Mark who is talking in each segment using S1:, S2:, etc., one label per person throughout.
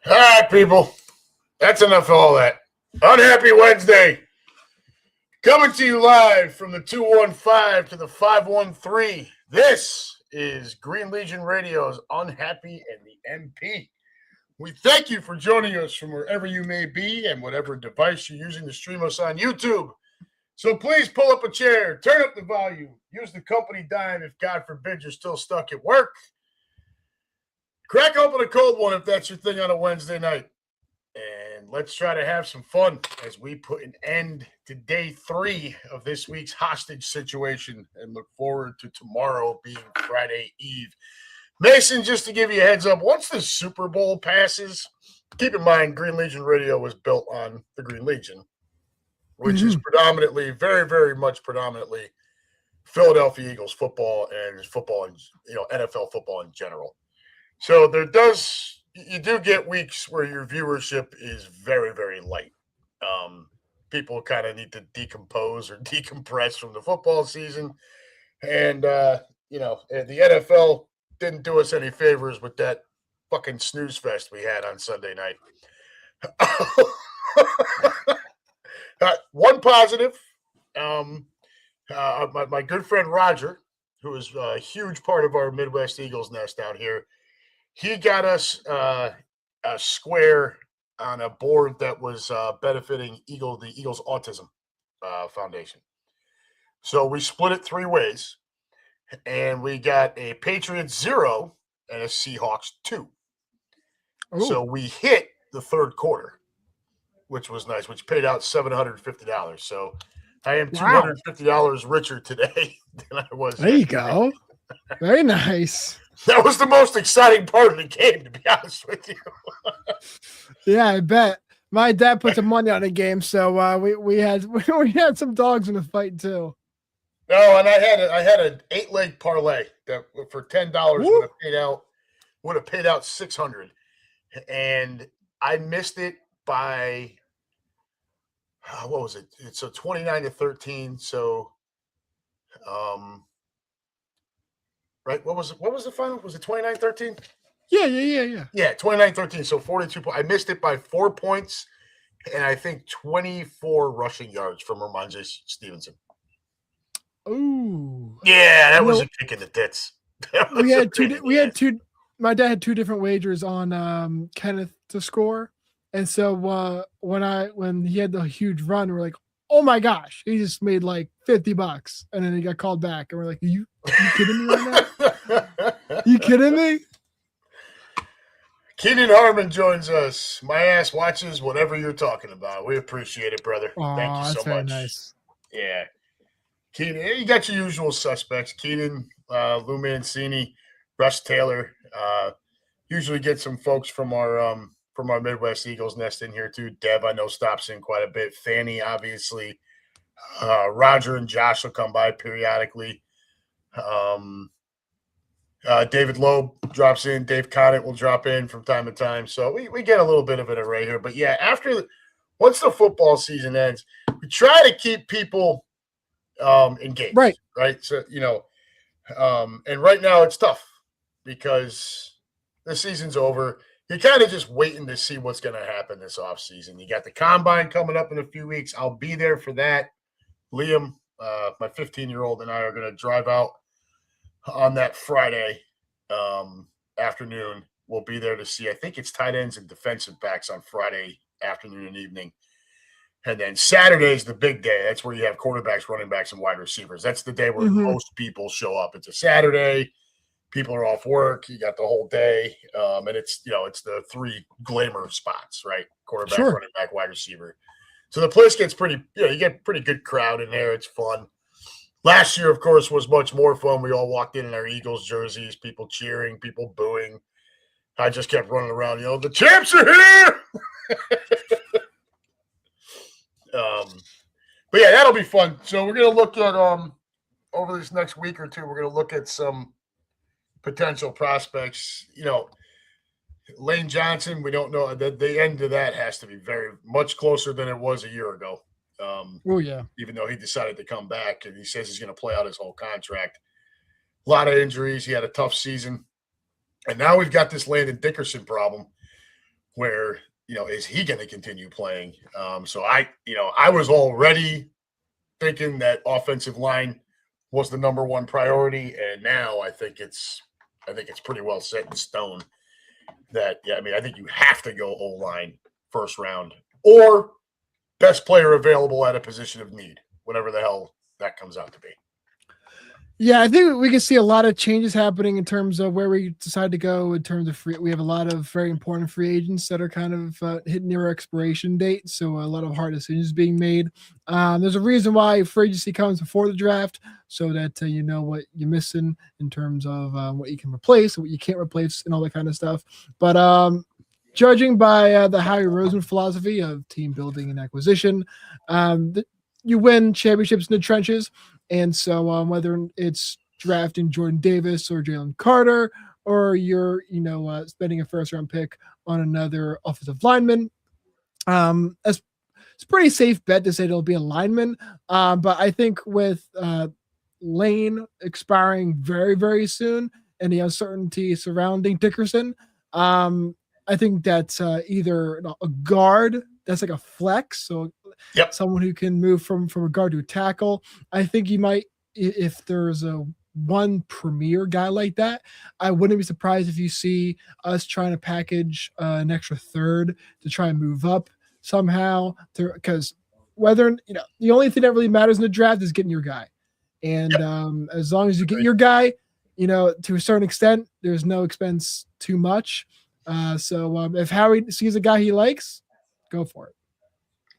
S1: All right, people. That's enough of all that. Unhappy Wednesday. Coming to you live from the 215 to the 513. This is Green Legion Radio's Unhappy and the MP. We thank you for joining us from wherever you may be and whatever device you're using to stream us on YouTube. So please pull up a chair, turn up the volume, use the company dime if, God forbid, you're still stuck at work. Crack open a cold one if that's your thing on a Wednesday night. And let's try to have some fun as we put an end to day 3 of this week's hostage situation and look forward to tomorrow being Friday Eve. Mason, just to give you a heads up, once the Super Bowl passes, keep in mind Green Legion Radio was built on the Green Legion, which is predominantly, very, very much predominantly Philadelphia Eagles football and football and NFL football in general. So you do get weeks where your viewership is very, very light. People kind of need to decompose or decompress from the football season. And, the NFL didn't do us any favors with that fucking snooze fest we had on Sunday night. One positive, my good friend Roger, who is a huge part of our Midwest Eagles nest out here, he got us a square on a board that was benefiting the Eagles Autism Foundation. So we split it 3 ways, and we got a Patriots 0 and a Seahawks 2. Ooh. So we hit the third quarter, which was nice, which paid out $750. So I am $250 richer today than I was.
S2: There you go. Very nice.
S1: That was the most exciting part of the game, to be honest with you.
S2: Yeah, I bet. My dad put some money on the game, so we had some dogs in the fight too.
S1: No, and I had an 8-leg parlay that for $10 would have paid out $600, and I missed it by what was it? It's a 29-13. So, right? What was the final? Was it 29-13?
S2: Yeah.
S1: Yeah, 29-13. So 42 points. I missed it by 4 points, and I think 24 rushing yards from Ramondre Stevenson.
S2: Ooh.
S1: Yeah, that was a kick in the tits.
S2: We had two. My dad had 2 different wagers on Kenneth to score, and so when he had the huge run, we're like, oh my gosh, he just made like $50, and then he got called back, and we're like, you kidding me right now? You kidding me?
S1: Keenan Harmon joins us. My ass watches whatever you're talking about. We appreciate it, brother. Thank you so much.
S2: Very nice.
S1: Yeah. Keenan, you got your usual suspects. Keenan, Lou Mancini, Russ Taylor. Usually get some folks from our Midwest Eagles nest in here too. Dev, I know, stops in quite a bit. Fanny, obviously. Roger and Josh will come by periodically. David Loeb drops in. Dave Conant will drop in from time to time. So we get a little bit of an array here. But yeah, once the football season ends, we try to keep people engaged. Right. So, and right now it's tough because the season's over. You're kind of just waiting to see what's going to happen this offseason. You got the combine coming up in a few weeks. I'll be there for that. Liam, my 15-year-old, and I are going to drive out on that Friday afternoon. We'll be there to see, I think it's tight ends and defensive backs on Friday afternoon and evening. And then Saturday is the big day. That's where you have quarterbacks, running backs, and wide receivers. That's the day where most people show up. It's a Saturday. People are off work. You got the whole day. And it's the 3 glamour spots, right? Quarterback, running back, wide receiver. So the place gets you get pretty good crowd in there. It's fun. Last year, of course, was much more fun. We all walked in our Eagles jerseys, people cheering, people booing. I just kept running around, the champs are here. But yeah, that'll be fun. So we're going to look at, over this next week or two, we're going to look at some potential prospects. Lane Johnson, we don't know. The end of that has to be very much closer than it was a year ago. Even though he decided to come back, and he says he's going to play out his whole contract. A lot of injuries. He had a tough season. And now we've got this Landon Dickerson problem where, is he going to continue playing? So I was already thinking that offensive line was the number one priority, and now I think it's pretty well set in stone that, I think you have to go O-line first round or best player available at a position of need, whatever the hell that comes out to be.
S2: Yeah, I think we can see a lot of changes happening in terms of where we decide to go in terms of free. We have a lot of very important free agents that are kind of hitting their expiration date. So a lot of hard decisions being made. There's a reason why free agency comes before the draft so that you know what you're missing in terms of what you can replace and what you can't replace and all that kind of stuff. But judging by the Howie Roseman philosophy of team building and acquisition, you win championships in the trenches. And so whether it's drafting Jordan Davis or Jalen Carter, or you're, spending a first round pick on another offensive lineman, it's a pretty safe bet to say it'll be a lineman. But I think with Lane expiring very, very soon and the uncertainty surrounding Dickerson, I think that's either a guard that's like a flex. So someone who can move from a guard to a tackle. I think you might, if there's a one premier guy like that, I wouldn't be surprised if you see us trying to package an extra third to try and move up somehow. Because whether, the only thing that really matters in the draft is getting your guy. And as long as you get your guy, to a certain extent, there's no expense too much. So if Howie sees a guy he likes, go for it.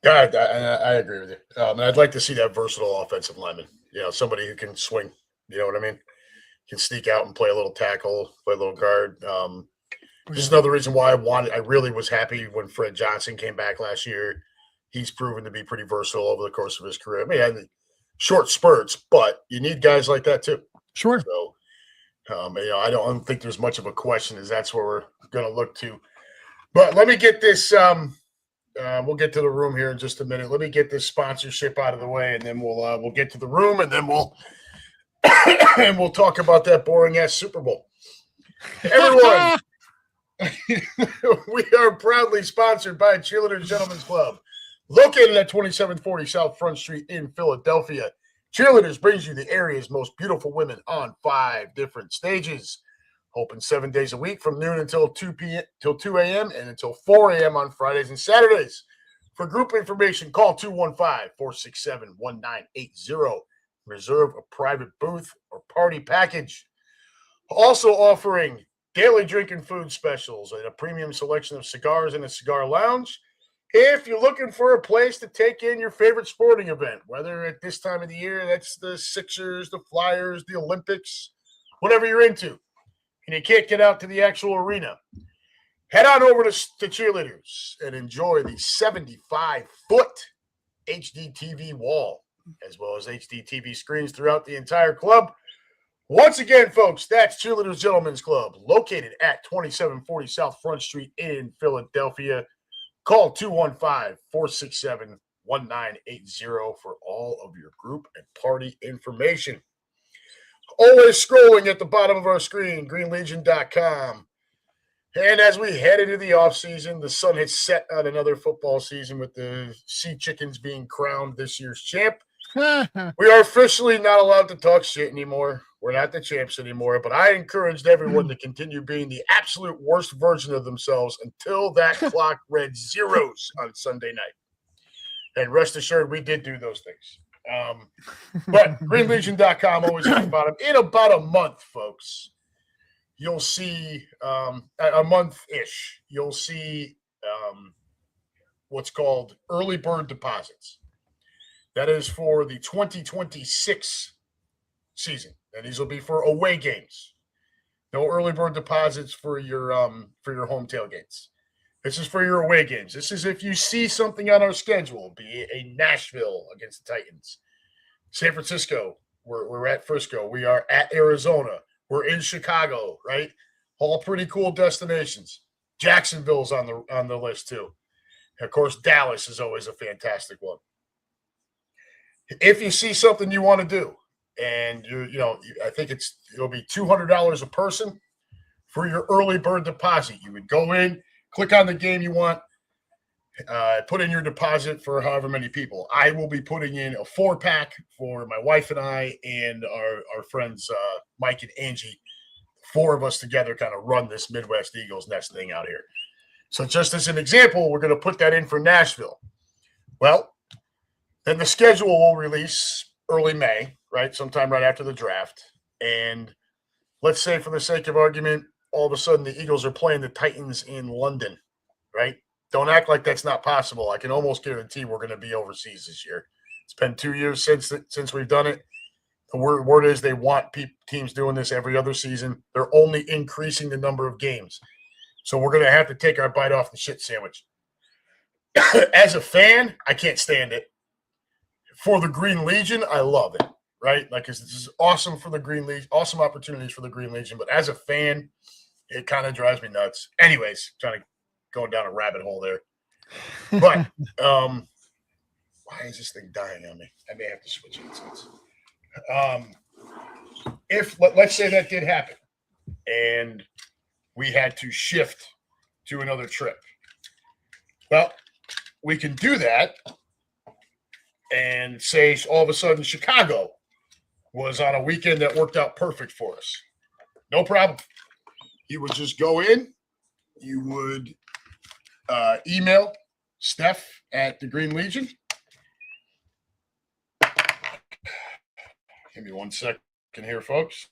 S1: Yeah, I agree with you. And I'd like to see that versatile offensive lineman. Somebody who can swing. You know what I mean? Can sneak out and play a little tackle, play a little guard. This is another reason why I really was happy when Fred Johnson came back last year. He's proven to be pretty versatile over the course of his career. He had short spurts, but you need guys like that too.
S2: Sure.
S1: So, I don't think there's much of a question as that's where we're going to look to. But let me get this. We'll get to the room here in just a minute. Let me get this sponsorship out of the way, and then we'll get to the room, and then we'll talk about that boring ass Super Bowl. Everyone, we are proudly sponsored by Cheerleaders Gentlemen's Club, located at 2740 South Front Street in Philadelphia. Cheerleaders brings you the area's most beautiful women on 5 different stages. Open 7 days a week from noon until 2 a.m. and until 4 a.m. on Fridays and Saturdays. For group information, call 215-467-1980. Reserve a private booth or party package. Also offering daily drink and food specials and a premium selection of cigars in a cigar lounge. If you're looking for a place to take in your favorite sporting event, whether at this time of the year, that's the Sixers, the Flyers, the Olympics, whatever you're into, and you can't get out to the actual arena, head on over to Cheerleaders and enjoy the 75-foot HD TV wall, as well as HD TV screens throughout the entire club. Once again, folks, that's Cheerleaders Gentlemen's Club, located at 2740 South Front Street in Philadelphia. Call 215-467-1980 for all of your group and party information. Always scrolling at the bottom of our screen, greenlegion.com. And as we head into the offseason, the sun has set on another football season with the Sea Chickens being crowned this year's champ. We are officially not allowed to talk shit anymore. We're not the champs anymore, but I encouraged everyone to continue being the absolute worst version of themselves until that clock read zeros on Sunday night. And rest assured, we did do those things. But greenlegion.com always at the bottom. In about a month, folks, you'll see a month-ish. You'll see what's called early bird deposits. That is for the 2026 season, and these will be for away games. No early bird deposits for your home tailgates. This is for your away games. This is if you see something on our schedule, be it a Nashville against the Titans, San Francisco, we're at Frisco, we are at Arizona, we're in Chicago, right? All pretty cool destinations. Jacksonville's on the list too. And of course, Dallas is always a fantastic one. If you see something you want to do, and I think it'll be $200 a person for your early bird deposit. You would go in, Click on the game you want. Put in your deposit for however many people. I will be putting in a 4-pack for my wife and I and our friends Mike and Angie. 4 of us together kind of run this Midwest Eagles Nest thing out here. So just as an example, we're going to put that in for Nashville. Well, then the schedule will release early May, right? Sometime right after the draft. And let's say for the sake of argument, all of a sudden the Eagles are playing the Titans in London, right? Don't act like that's not possible. I can almost guarantee we're going to be overseas this year. It's been 2 years since we've done it. The word is they want teams doing this every other season. They're only increasing the number of games. So we're going to have to take our bite off the shit sandwich. As a fan, I can't stand it. For the Green Legion, I love it, right? Like, this is awesome for the Green Legion, awesome opportunities for the Green Legion. But as a fan, it kind of drives me nuts. Anyways, trying to go down a rabbit hole there. But why is this thing dying on me? I may have to switch headsets. If let's say that did happen and we had to shift to another trip, well, we can do that and say all of a sudden Chicago was on a weekend that worked out perfect for us. No problem. You would just go in, you would email Steph at the Green Legion. Give me 1 second here, folks.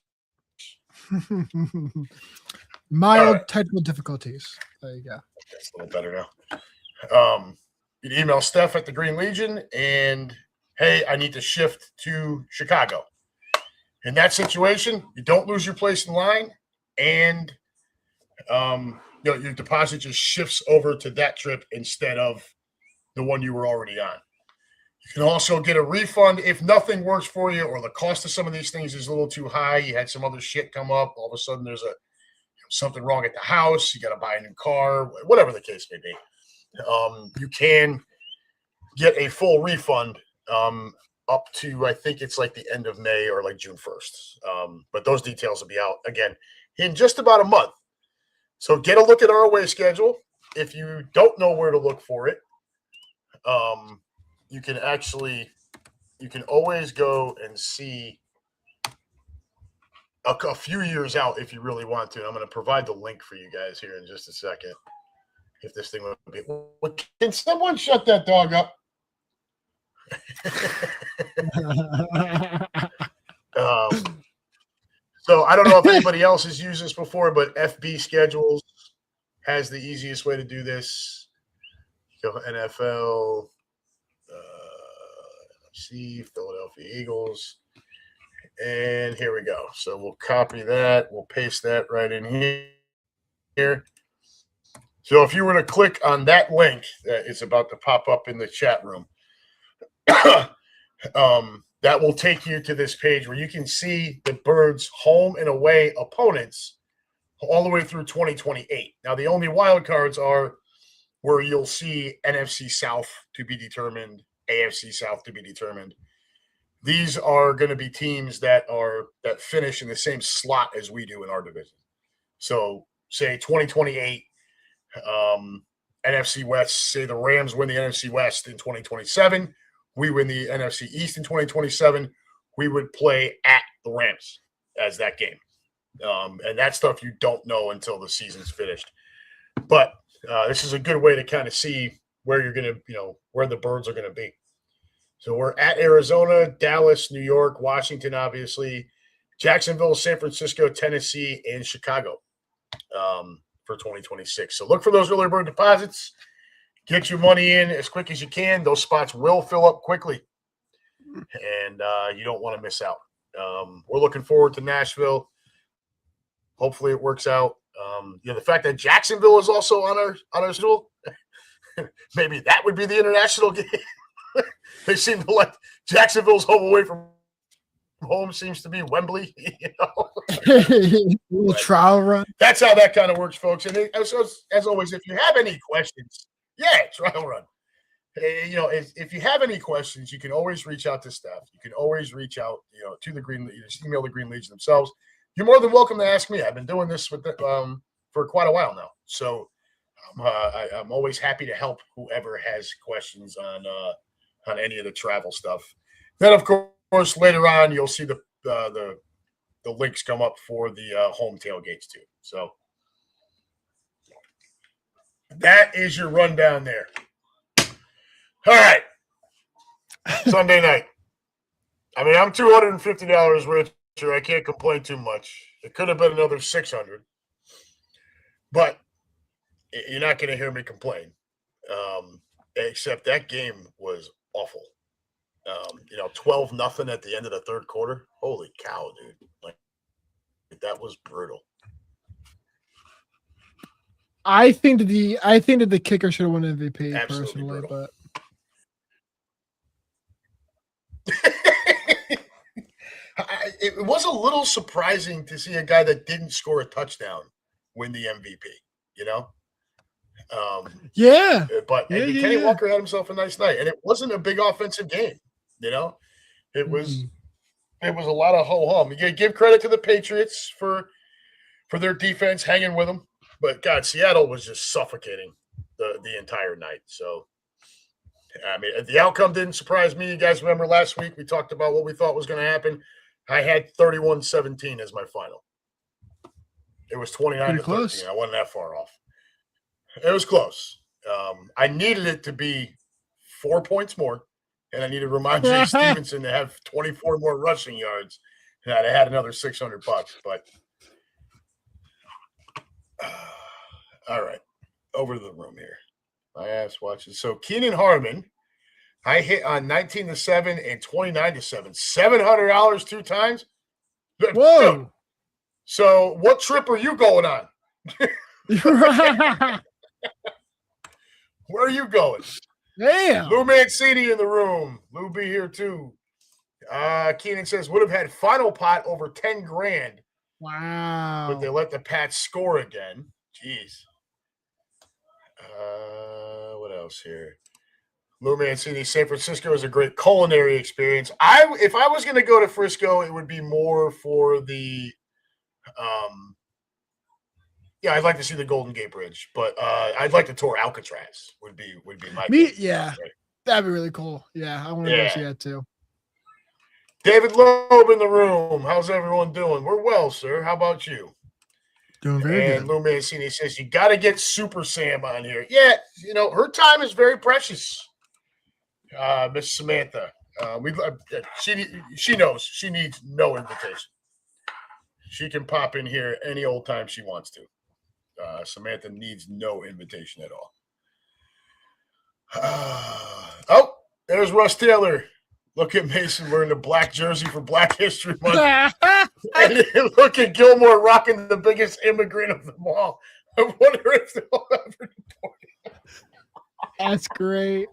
S2: Mild technical difficulties. There you go.
S1: That's a little better now. You'd email Steph at the Green Legion and, hey, I need to shift to Chicago. In that situation, you don't lose your place in line, and your deposit just shifts over to that trip instead of the one you were already on. You can also get a refund if nothing works for you or the cost of some of these things is a little too high. You had some other shit come up. All of a sudden there's something wrong at the house. You got to buy a new car, whatever the case may be. You can get a full refund up to, I think it's like the end of May or like June 1st. But those details will be out again in just about a month. So get a look at our away schedule. If you don't know where to look for it, you can always go and see a few years out if you really want to. I'm going to provide the link for you guys here in just a second. If this thing would be, can someone shut that dog up? So I don't know if anybody else has used this before, but FB Schedules has the easiest way to do this. Go NFL, NFC, Philadelphia Eagles, and here we go. So we'll copy that. We'll paste that right in here. So if you were to click on that link that is about to pop up in the chat room, that will take you to this page where you can see the Birds' home and away opponents all the way through 2028. Now, the only wild cards are where you'll see NFC South to be determined, AFC South to be determined. These are going to be teams that finish in the same slot as we do in our division. So, say 2028, NFC West, say the Rams win the NFC West in 2027. We win the NFC East in 2027. We would play at the Rams as that game. And that stuff you don't know until the season's finished. But this is a good way to kind of see where you're going to, where the Birds are going to be. So we're at Arizona, Dallas, New York, Washington, obviously, Jacksonville, San Francisco, Tennessee, and Chicago for 2026. So look for those early bird deposits. Get your money in as quick as you can. Those spots will fill up quickly, and you don't want to miss out. We're looking forward to Nashville. Hopefully it works out. The fact that Jacksonville is also on our schedule, maybe that would be the international game. They seem to like Jacksonville's home away from home seems to be Wembley.
S2: Little trial run.
S1: That's how that kind of works, folks. And as always, if you have any questions, trial run. If you have any questions, you can always reach out to Steph. You can always reach out, to the Green Legion. Just email the Green Legion themselves. You're more than welcome to ask me. I've been doing this with for quite a while now. So I'm always happy to help whoever has questions on any of the travel stuff. Then, of course, later on you'll see the links come up for the home tailgates too. So that is your rundown there. All right, Sunday night. I mean, I'm $250 richer. I can't complain too much. It could have been another 600, but you're not going to hear me complain. Except that game was awful. 12-0 at the end of the third quarter. Holy cow, dude! Like that was brutal.
S2: I think that the kicker should have won MVP.
S1: Absolutely
S2: personally,
S1: brutal.
S2: but
S1: it was a little surprising to see a guy that didn't score a touchdown win the MVP. You know.
S2: Yeah.
S1: But Kenny Walker had himself a nice night, and it wasn't a big offensive game. You know, it was a lot of ho hum. You give credit to the Patriots for their defense hanging with them, but God, Seattle was just suffocating the entire night. So, I mean, the outcome didn't surprise me. You guys remember last week we talked about what we thought was going to happen. I had 31-17 as my final. It was 29-13. I wasn't that far off. It was close. I needed it to be 4 points more, and I needed Ramondre Stevenson to have 24 more rushing yards, and I'd have had another $600. But all right, over to the room here. My ass watches. So Keenan Harmon, I hit on 19-7 and 29-7, $700 two times.
S2: Whoa!
S1: So what trip are you going on? Where are you going?
S2: Damn.
S1: Lou Mancini in the room. Lou be here too. Keenan says would have had final pot over 10 grand.
S2: Wow.
S1: But they let the Pats score again. Jeez. What else here? Lou Mancini, San Francisco is a great culinary experience. If I was going to go to Frisco, it would be more for the I'd like to see the Golden Gate Bridge, but I'd like to tour Alcatraz. Would be my
S2: yeah. Right? That'd be really cool. Yeah, I want to go see that too.
S1: David Loeb in the room. How's everyone doing? We're well, sir. How about you?
S2: Doing very good.
S1: And Lou Mancini says you got to get Super Sam on here. Yeah, her time is very precious. Miss Samantha, she knows she needs no invitation. She can pop in here any old time she wants to. Samantha needs no invitation at all. Oh, there's Russ Taylor. Look at Mason wearing a black jersey for Black History Month. And look at Gilmore rocking the biggest immigrant of them all. I wonder if they'll ever deport him.
S2: That's great.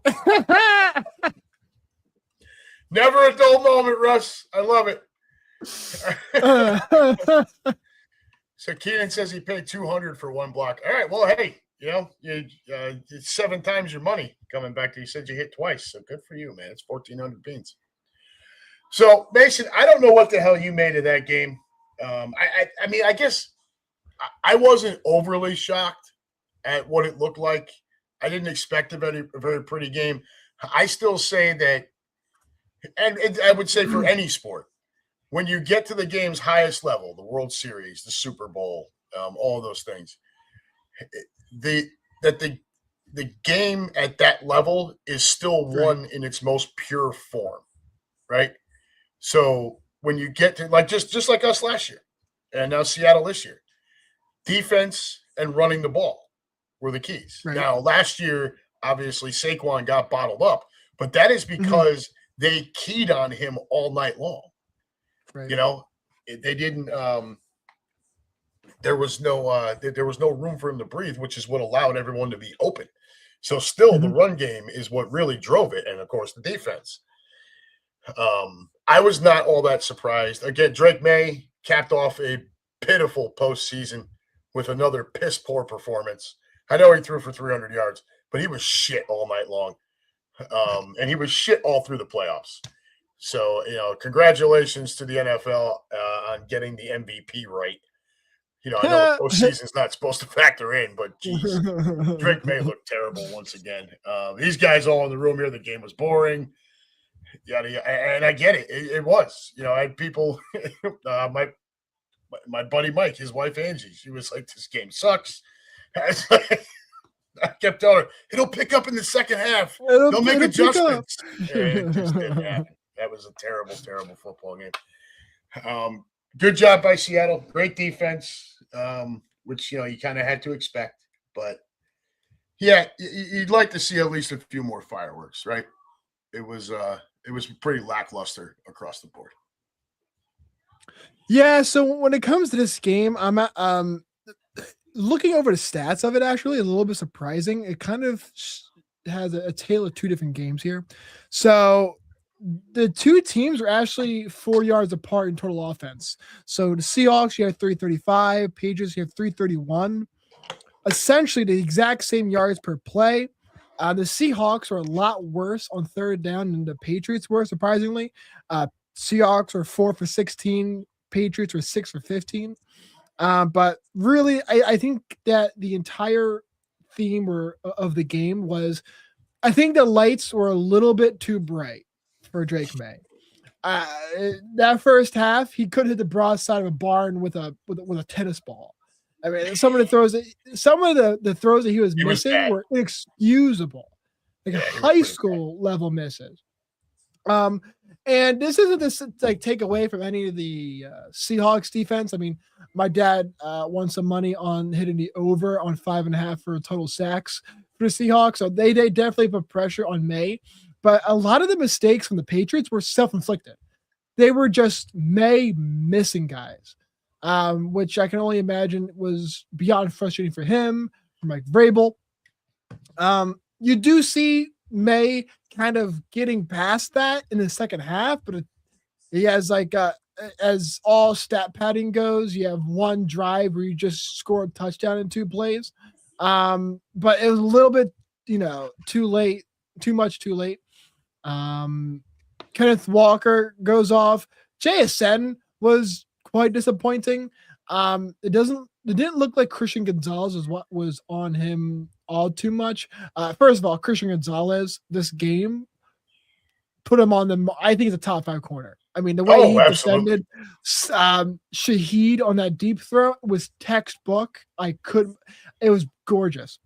S1: Never a dull moment, Russ. I love it. So Keenan says he paid $200 for one block. All right, well, hey, it's 7 times your money coming back to you. Said you hit twice, so good for you, man. It's 1,400 beans. So Mason, I don't know what the hell you made of that game. I mean, I guess I wasn't overly shocked at what it looked like. I didn't expect a very pretty game. I still say that, and I would say for any sport, when you get to the game's highest level, the World Series, the Super Bowl, all of those things, the game at that level is still won in its most pure form, right? So when you get to just like us last year, and now Seattle this year, defense and running the ball were the keys. Right. Now last year, obviously Saquon got bottled up, but that is because they keyed on him all night long. Right. They didn't. There was no room for him to breathe, which is what allowed everyone to be open. So still, the run game is what really drove it, and of course, the defense. I was not all that surprised. Again, Drake May capped off a pitiful postseason with another piss poor performance. I know he threw for 300 yards, but he was shit all night long, and he was shit all through the playoffs. So, congratulations to the NFL on getting the MVP right. You know, I know the postseason's not supposed to factor in, but geez, Drake May looked terrible once again. These guys all in the room here, the game was boring. Yada, and I get it. It was. You know, I had people, my buddy Mike, his wife Angie, she was like, this game sucks. I kept telling her, it'll pick up in the second half. They'll make adjustments. And it just didn't happen. That was a terrible, terrible football game. Good job by Seattle. Great defense, which, you know, you kind of had to expect. But, yeah, you'd like to see at least a few more fireworks, right? It was pretty lackluster across the board.
S2: Yeah, so when it comes to this game, I'm looking over the stats of it, actually, a little bit surprising. It kind of has a tale of two different games here. So the two teams are actually 4 yards apart in total offense. So the Seahawks, you have 335. Patriots, you have 331. Essentially the exact same yards per play. The Seahawks are a lot worse on third down than the Patriots were, surprisingly. Seahawks are 4 for 16. Patriots were 6 for 15. But really, I think that the entire theme of the game was, I think the lights were a little bit too bright for Drake May. That first half, he could hit the broad side of a barn with a tennis ball. I mean, some of the throws that he was missing were inexcusable, like high school level misses. And this isn't this like take away from any of the Seahawks defense. I mean, my dad won some money on hitting the over on 5.5 for total sacks for the Seahawks. So they definitely put pressure on May, but a lot of the mistakes from the Patriots were self-inflicted. They were just May missing guys, which I can only imagine was beyond frustrating for him, for Mike Vrabel. You do see May kind of getting past that in the second half, but he has like as all stat padding goes, you have one drive where you just score a touchdown in 2 plays. But it was a little bit, too late, too much too late. Kenneth Walker goes off. JSN was quite disappointing. It didn't look like Christian Gonzalez is what was on him all too much. First of all, Christian Gonzalez, this game put him on I think it's a top 5 corner. I mean, the way he defended Shaheed on that deep throw was textbook. It was gorgeous.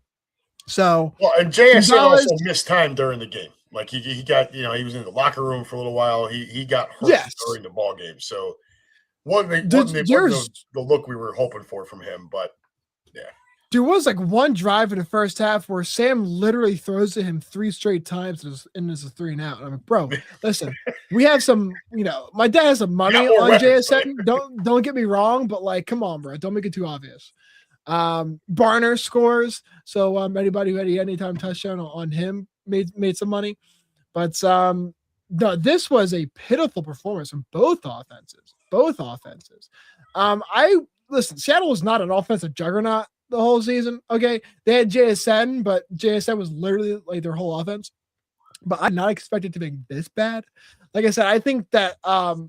S2: So,
S1: well, and JSN also missed time during the game. Like he got, he was in the locker room for a little while. He got hurt during the ball game. So wasn't the look we were hoping for from him, but yeah.
S2: There was like one drive in the first half where Sam literally throws to him 3 straight times and it's a 3 and out. And I'm like, bro, listen, we have some, my dad has some money on JSN. Don't get me wrong, but like, come on, bro. Don't make it too obvious. Barner scores. So anybody who had any anytime touchdown on him made some money. But no, this was a pitiful performance from both offenses. Listen, Seattle was not an offensive juggernaut the whole season. Okay. They had JSN, but JSN was literally like their whole offense. But I did not expect it to be this bad. Like I said, I think that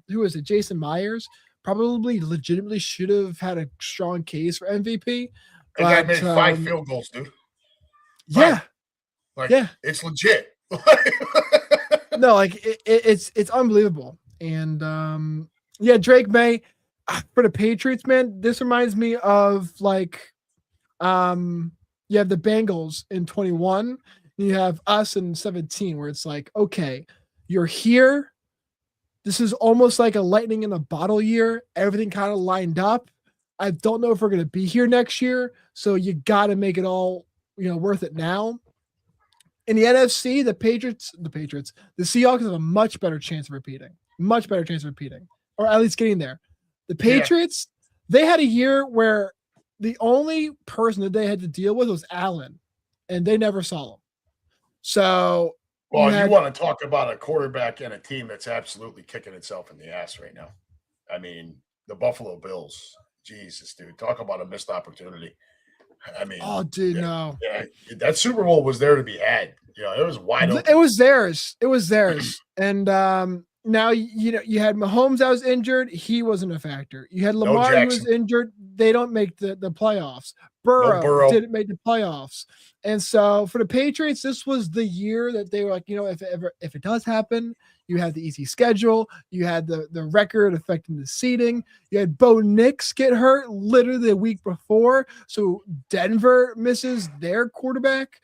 S2: who is it? Jason Myers probably legitimately should have had a strong case for MVP.
S1: And I made 5 field goals, dude.
S2: Yeah.
S1: It's legit.
S2: No, like it's unbelievable. And Drake May for the Patriots, man, this reminds me of like you have the Bengals in 21, and you have us in 17, where it's like, okay, you're here. This is almost like a lightning in a bottle year. Everything kind of lined up. I don't know if we're going to be here next year, so you got to make it all, worth it now. In the NFC, the Seahawks have a much better chance of repeating, or at least getting there. The Patriots, they had a year where the only person that they had to deal with was Allen, and they never saw him. So,
S1: well, you want to talk about a quarterback and a team that's absolutely kicking itself in the ass right now. I mean, the Buffalo Bills, Jesus, dude, talk about a missed opportunity. I mean,
S2: no.
S1: Yeah, that Super Bowl was there to be had. It was wide open.
S2: It was theirs. And Now, you had Mahomes that was injured. He wasn't a factor. You had
S1: No
S2: Lamar who was
S1: Jackson.
S2: injured. They don't make the playoffs.
S1: No
S2: Burrow
S1: Burrow.
S2: didn't make the playoffs. And so for the Patriots, this was the year that they were like, if it does happen, you had the easy schedule. You had the record affecting the seeding. You had Bo Nix get hurt literally the week before. So Denver misses their quarterback.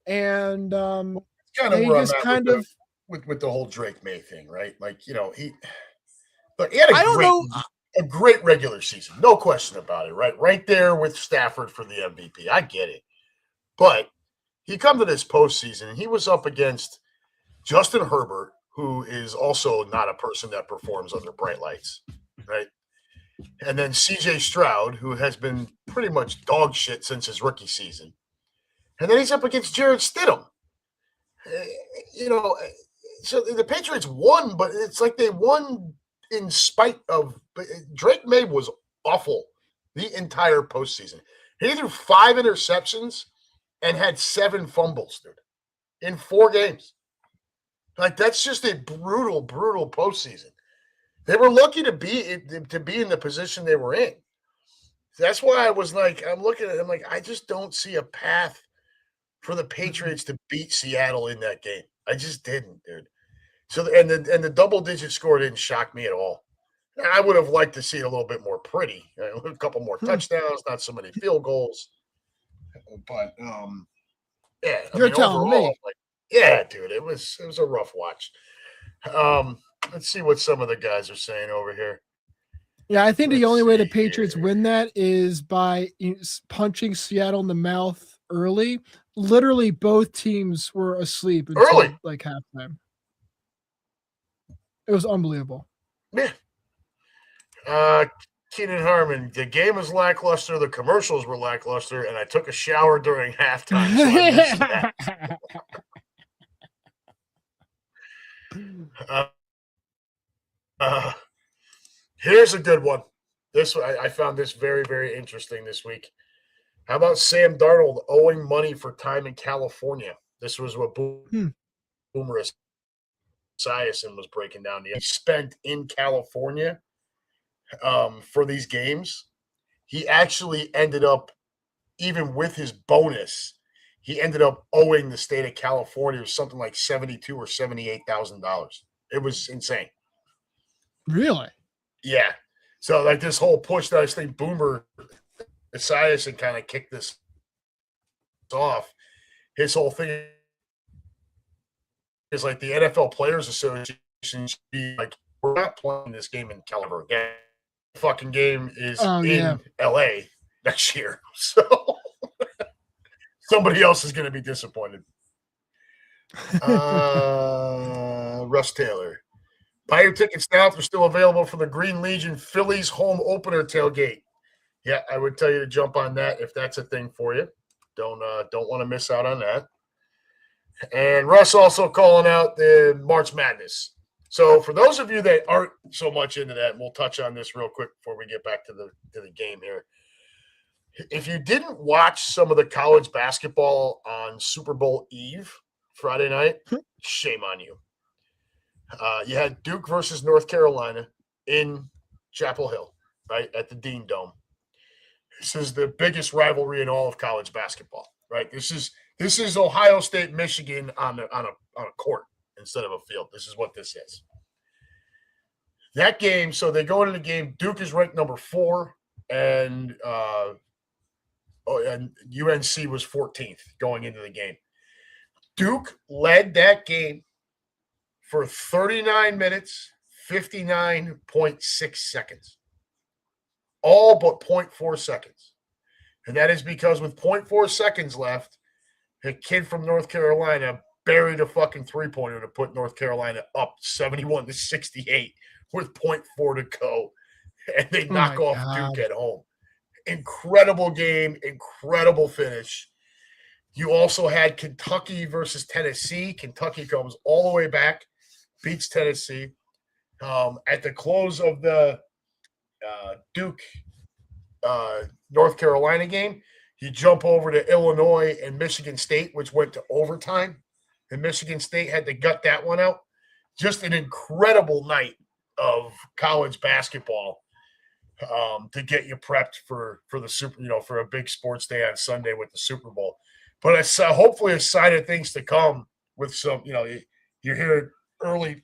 S2: And
S1: Kind of
S2: they
S1: where I'm
S2: just
S1: at
S2: kind of
S1: with the whole Drake May thing, right? Like, he had
S2: I don't know.
S1: a great regular season, no question about it, right? Right there with Stafford for the MVP. I get it. But he come to this postseason and he was up against Justin Herbert, who is also not a person that performs under bright lights, right? And then CJ Stroud, who has been pretty much dog shit since his rookie season. And then he's up against Jared Stidham. So the Patriots won, but it's like they won in spite of Drake May was awful the entire postseason. He threw 5 interceptions and had 7 fumbles, dude, in 4 games. Like, that's just a brutal, brutal postseason. They were lucky to be in the position they were in. That's why I was like, I'm looking at it, I'm like, I just don't see a path for the Patriots to beat Seattle in that game. I just didn't, dude. So and the double-digit score didn't shock me at all. I would have liked to see it a little bit more pretty, a couple more touchdowns, not so many field goals. But yeah,
S2: You're telling me.
S1: like, yeah, dude, it was a rough watch. Let's see what some of the guys are saying over here.
S2: Yeah, I think the only way the Patriots win that is by punching Seattle in the mouth early. Literally, both teams were asleep until like halftime. It was unbelievable.
S1: Yeah. Keenan Harmon, the game was lackluster, the commercials were lackluster, and I took a shower during halftime, so I missed that. Here's a good one. I found this very, very interesting this week. How about Sam Darnold owing money for time in California? This was what Boomer Esiason was breaking down. He spent in California for these games. He actually ended up, even with his bonus, he ended up owing the state of California something like $72,000 or $78,000. It was insane.
S2: Really?
S1: Yeah. So like this whole push that I think Boomer Esiason kind of kicked this off. His whole thing is like the NFL Players Association should be like, we're not playing this game in California. The fucking game is in LA next year. So somebody else is going to be disappointed. Russ Taylor. Buy your tickets now. They're still available for the Green Legion Phillies home opener tailgate. Yeah, I would tell you to jump on that if that's a thing for you. Don't want to miss out on that. And Russ also calling out the March Madness. So for those of you that aren't so much into that, we'll touch on this real quick before we get back to the game here. If you didn't watch some of the college basketball on Super Bowl Eve, Friday night, shame on you. You had Duke versus North Carolina in Chapel Hill, right, at the Dean Dome. This is the biggest rivalry in all of college basketball, right? This is Ohio State, Michigan on a court instead of a field. This is what this is. That game, so they go into the game. Duke is ranked number 4, and UNC was 14th going into the game. Duke led that game for 39 minutes, 59.6 seconds. All but 0.4 seconds. And that is because with 0.4 seconds left, a kid from North Carolina buried a fucking three-pointer to put North Carolina up 71-68 with 0.4 to go. And they knock off Duke at home. Incredible game, incredible finish. You also had Kentucky versus Tennessee. Kentucky comes all the way back, beats Tennessee. At the close of the Duke North Carolina game, you jump over to Illinois and Michigan State, which went to overtime. And Michigan State had to gut that one out. just an incredible night of college basketball to get you prepped for the Super, for a big sports day on Sunday with the Super Bowl. But it's hopefully a sign of things to come with some, you're here early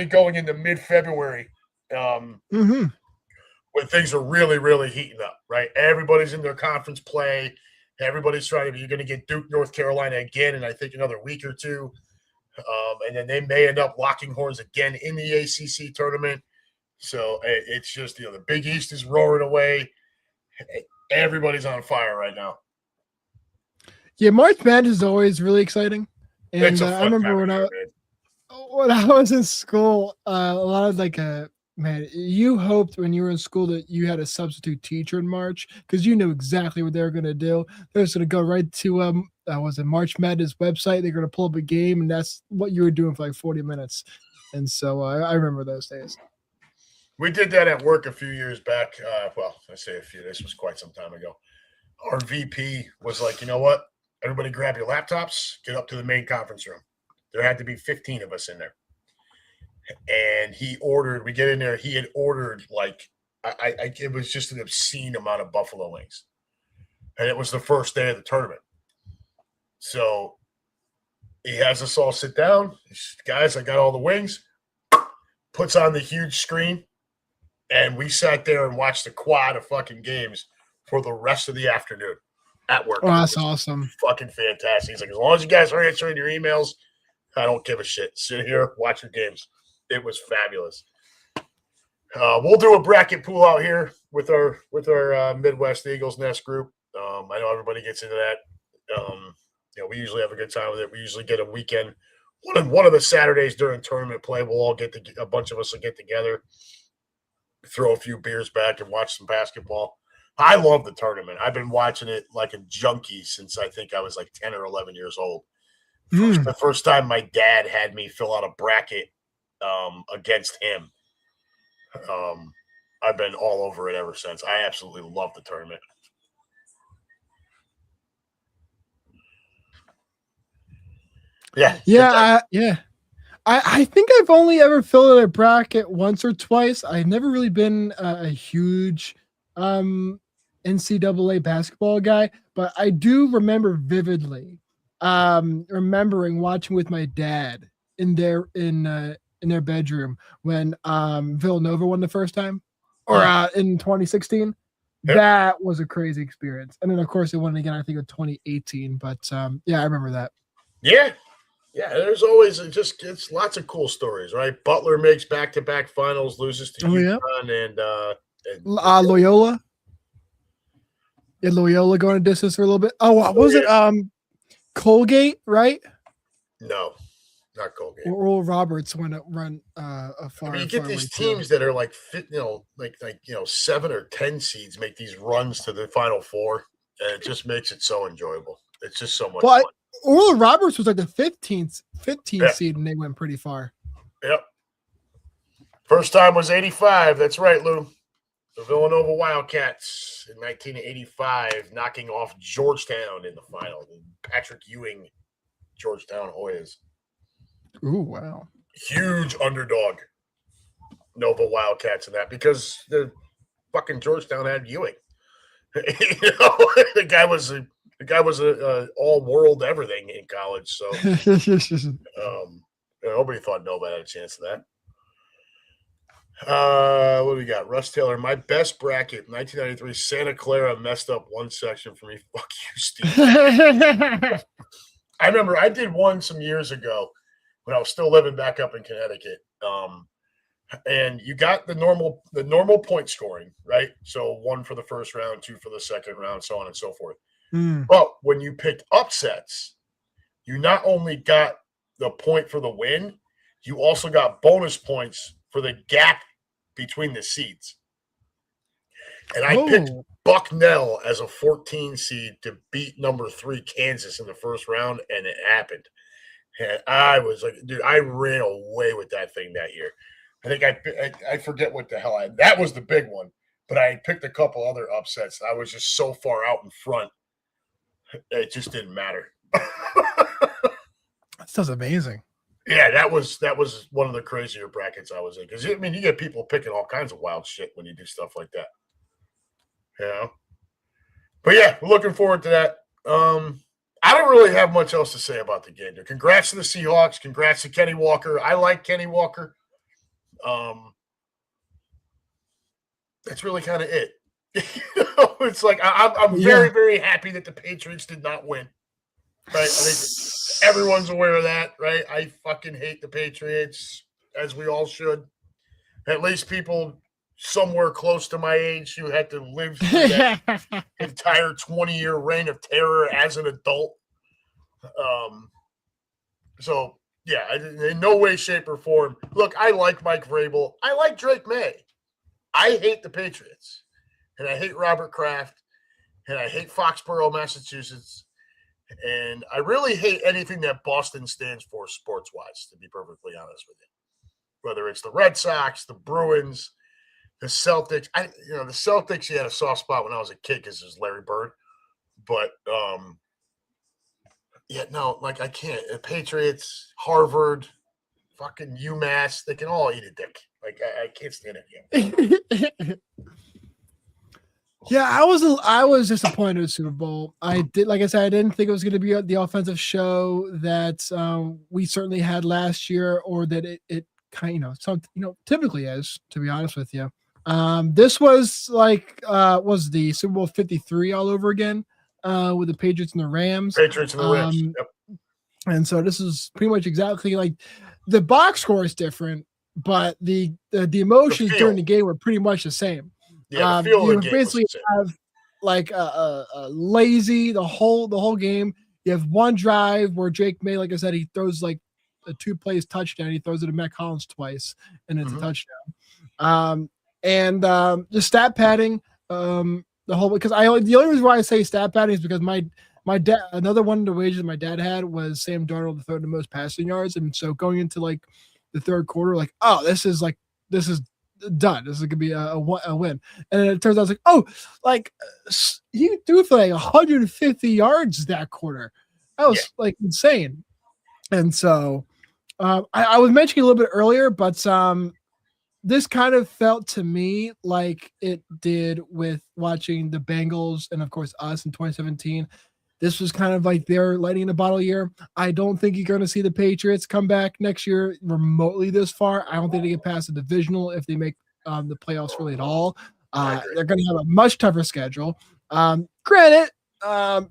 S1: going into mid-February when things are really, really heating up, right? Everybody's in their conference play. Everybody's trying to. You're going to get Duke, North Carolina again in I think another week or two, and then they may end up locking horns again in the ACC tournament. So it's just the Big East is roaring away. Everybody's on fire right now.
S2: Yeah, March Madness is always really exciting, and I remember when I was in school, a lot of man, you hoped when you were in school that you had a substitute teacher in March because you knew exactly what they were going to do. They're just going to go right to was it March Madness website? They're going to pull up a game, and that's what you were doing for like 40 minutes. And so I remember those days.
S1: We did that at work a few years back. Well, I say a few. This was quite some time ago. Our VP was like, you know what? Everybody grab your laptops, get up to the main conference room. There had to be 15 of us in there. And we get in there, he had ordered it was just an obscene amount of buffalo wings. And it was the first day of the tournament. So he has us all sit down. Guys, I got all the wings. Puts on the huge screen. And we sat there and watched a quad of fucking games for the rest of the afternoon at work.
S2: Oh, that's awesome.
S1: Fucking fantastic. He's like, as long as you guys are answering your emails, I don't give a shit. Sit here, watch your games. It was fabulous. We'll do a bracket pool out here with our Midwest Eagles Nest group. I know everybody gets into that. We usually have a good time with it. We usually get a weekend. One of the Saturdays during tournament play, we'll all a bunch of us will get together, throw a few beers back, and watch some basketball. I love the tournament. I've been watching it like a junkie since I think I was like 10 or 11 years old. The first time my dad had me fill out a bracket against him. I've been all over it ever since. I absolutely love the tournament. Yeah.
S2: I think I've only ever filled out a bracket once or twice. I've never really been a huge NCAA basketball guy, but I do remember vividly remembering watching with my dad in their bedroom when Villanova won the first time, or in 2016. Yep. That was a crazy experience. And then of course they won again, I think in 2018. But I remember that.
S1: Yeah. There's always it's lots of cool stories, right? Butler makes back-to-back finals, loses to UConn and
S2: Loyola. Yeah, Loyola going a distance for a little bit. Oh, what was it? Colgate, right?
S1: No, not Colgate.
S2: Oral Roberts went to run a far.
S1: You get these teams that are like 7 or 10 seeds make these runs to the Final Four, and it just makes it so enjoyable. It's just so much fun.
S2: Oral Roberts was like the 15th seed, and they went pretty far.
S1: Yep. First time was 85. That's right, Lou. The Villanova Wildcats in 1985, knocking off Georgetown in the final. Patrick Ewing, Georgetown Hoyas.
S2: Ooh, wow.
S1: Huge underdog, Nova Wildcats in that, because the fucking Georgetown had Ewing. The guy was a all-world everything in college. So nobody thought Nova had a chance of that. What do we got? Russ Taylor. My best bracket, 1993. Santa Clara messed up one section for me. Fuck you, Steve. I remember I did one some years ago when I was still living back up in Connecticut. And you got the normal point scoring, right? So 1 for the first round, 2 for the second round, so on and so forth. But when you picked upsets, you not only got the point for the win, you also got bonus points for the gap between the seeds. And I picked Bucknell as a 14 seed to beat number 3 Kansas in the first round, and it happened. And I was like, dude, I ran away with that thing that year. I think I forget what the hell that was the big one, but I picked a couple other upsets. I was just so far out in front. It just didn't matter.
S2: That sounds amazing.
S1: Yeah, that was one of the crazier brackets I was in because I mean you get people picking all kinds of wild shit when you do stuff like that. You know, but yeah, we're looking forward to that. I don't really have much else to say about the game. Congrats to the Seahawks. Congrats to Kenny Walker. I like Kenny Walker. That's really kind of it. It's like I'm very, very happy that the Patriots did not win. Right? I think everyone's aware of that, right? I fucking hate the Patriots, as we all should. At least people somewhere close to my age who had to live through that entire 20-year reign of terror as an adult. So, yeah, in no way, shape, or form. Look, I like Mike Vrabel. I like Drake May. I hate the Patriots. And I hate Robert Kraft. And I hate Foxborough, Massachusetts. And I really hate anything that Boston stands for sports-wise, to be perfectly honest with you. Whether it's the Red Sox, the Bruins, the Celtics. The Celtics, you had a soft spot when I was a kid because it was Larry Bird. But, I can't. The Patriots, Harvard, fucking UMass, they can all eat a dick. Like, I can't stand it again.
S2: Yeah, I was disappointed with the Super Bowl. I didn't think it was going to be the offensive show that we certainly had last year, or that it kind typically is. To be honest with you, this was was the Super Bowl 53 all over again with the Patriots and the Rams.
S1: Patriots and the Rams. Yep.
S2: And so this is pretty much exactly like the box score is different, but the emotions during the game were pretty much the same.
S1: Yeah, the feel
S2: you
S1: of the game
S2: basically have like a lazy the whole game. You have one drive where Drake May, like I said, he throws like a 2 plays touchdown. He throws it to Matt Collins twice, and it's a touchdown. The stat padding, the only reason why I say stat padding is because my dad, another one of the wages my dad had was Sam Darnold, the third most passing yards, and so going into like the third quarter, like, oh, this is done. This is gonna be a win, and it turns out he threw for like 150 yards that quarter. That was like insane. And so I was mentioning a little bit earlier, but this kind of felt to me like it did with watching the Bengals and of course us in 2017. This was kind of like their lightning in a bottle year. I don't think you're going to see the Patriots come back next year remotely this far. I don't think they get past the divisional if they make the playoffs really at all. They're going to have a much tougher schedule. Granted,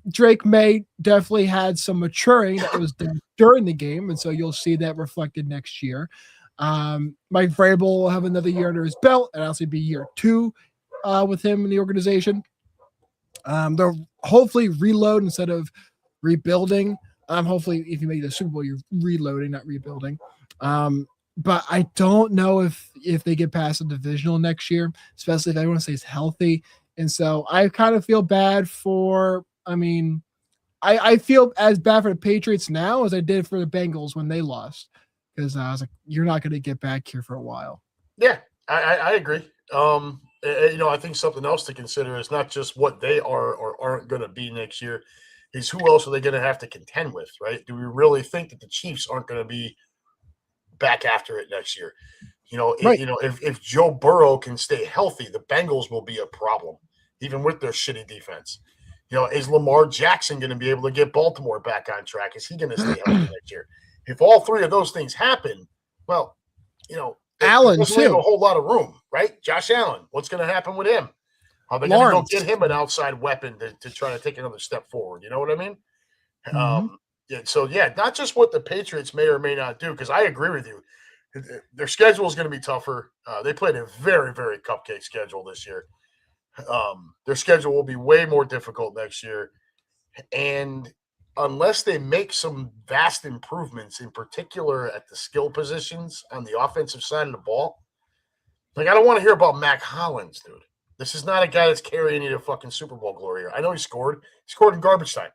S2: Drake May definitely had some maturing that was done during the game, and so you'll see that reflected next year. Mike Vrabel will have another year under his belt, and also be year 2 with him in the organization. They'll hopefully reload instead of rebuilding. Hopefully, if you make the Super Bowl, you're reloading, not rebuilding. But I don't know if they get past the divisional next year, especially if everyone stays healthy. And so I kind of feel bad for. I feel as bad for the Patriots now as I did for the Bengals when they lost, because I was like, you're not going to get back here for a while.
S1: Yeah, I agree. I think something else to consider is not just what they are or aren't going to be next year, is who else are they going to have to contend with, right? Do we really think that the Chiefs aren't going to be back after it next year? If Joe Burrow can stay healthy, the Bengals will be a problem, even with their shitty defense. Is Lamar Jackson going to be able to get Baltimore back on track? Is he going to stay healthy next year? If all three of those things happen, well,
S2: Allen
S1: doesn't leave a whole lot of room, right? Josh Allen, what's going to happen with him? Are they going to go get him an outside weapon to try to take another step forward? You know what I mean?
S2: Mm-hmm.
S1: Not just what the Patriots may or may not do, because I agree with you. Their schedule is going to be tougher. They played a very, very cupcake schedule this year. Their schedule will be way more difficult next year. And unless they make some vast improvements, in particular at the skill positions on the offensive side of the ball, I don't want to hear about Mac Hollins, dude. This is not a guy that's carrying you to fucking Super Bowl glory here. I know he scored. He scored in garbage time.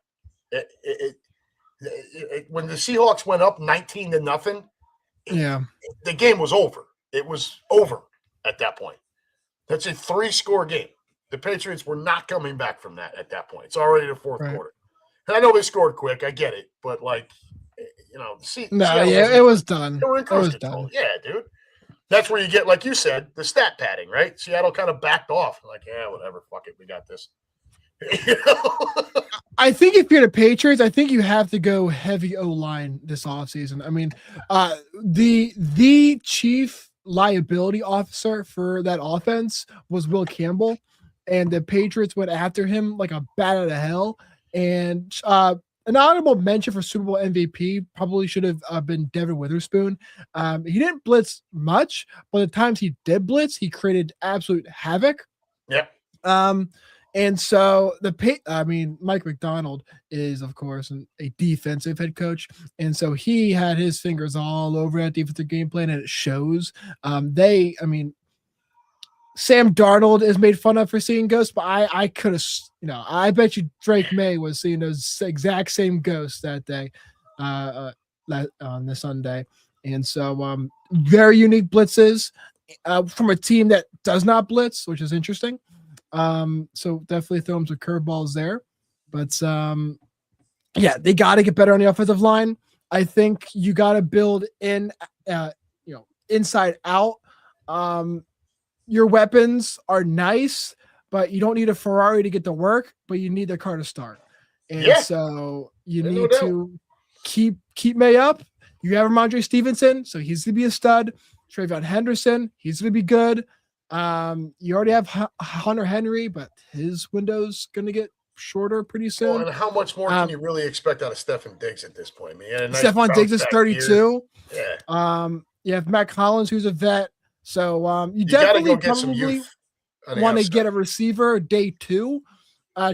S1: When the Seahawks went up 19-0, the game was over. It was over at that point. That's a 3-score game. The Patriots were not coming back from that at that point. It's already the fourth quarter. And I know they scored quick. I get it. But,
S2: No, yeah, it was done.
S1: They were in
S2: It
S1: cruise
S2: was
S1: control.
S2: done.
S1: Yeah, dude. That's where you get, like you said, the stat padding, right? Seattle kind of backed off. Like, yeah, whatever. Fuck it. We got this.
S2: I think if you're the Patriots, I think you have to go heavy O-line this offseason. I mean, the chief liability officer for that offense was Will Campbell, and the Patriots went after him like a bat out of hell. And an honorable mention for Super Bowl MVP probably should have been Devin Witherspoon. He didn't blitz much, but the times he did blitz, he created absolute havoc.
S1: Yep.
S2: And so Mike McDonald is, of course, a defensive head coach. And so he had his fingers all over that defensive game plan, and it shows. Sam Darnold is made fun of for seeing ghosts, but I could have, I bet you Drake May was seeing those exact same ghosts that day on the Sunday. And so very unique blitzes from a team that does not blitz, which is interesting. So definitely throw them some curveballs there. But yeah, they got to get better on the offensive line. I think you got to build in, inside out. Your weapons are nice, but you don't need a Ferrari to get to work, but you need the car to start. And so you need to keep May up. You have Ramondre Stevenson, so he's going to be a stud. Trayvon Henderson, he's going to be good. You already have Hunter Henry, but his window's going to get shorter pretty soon.
S1: And how much more can you really expect out of Stefon Diggs at this point? Nice
S2: Stephon Diggs is 32.
S1: Year.
S2: Yeah. You have Matt Collins, who's a vet. So you definitely probably want to get a receiver day 2.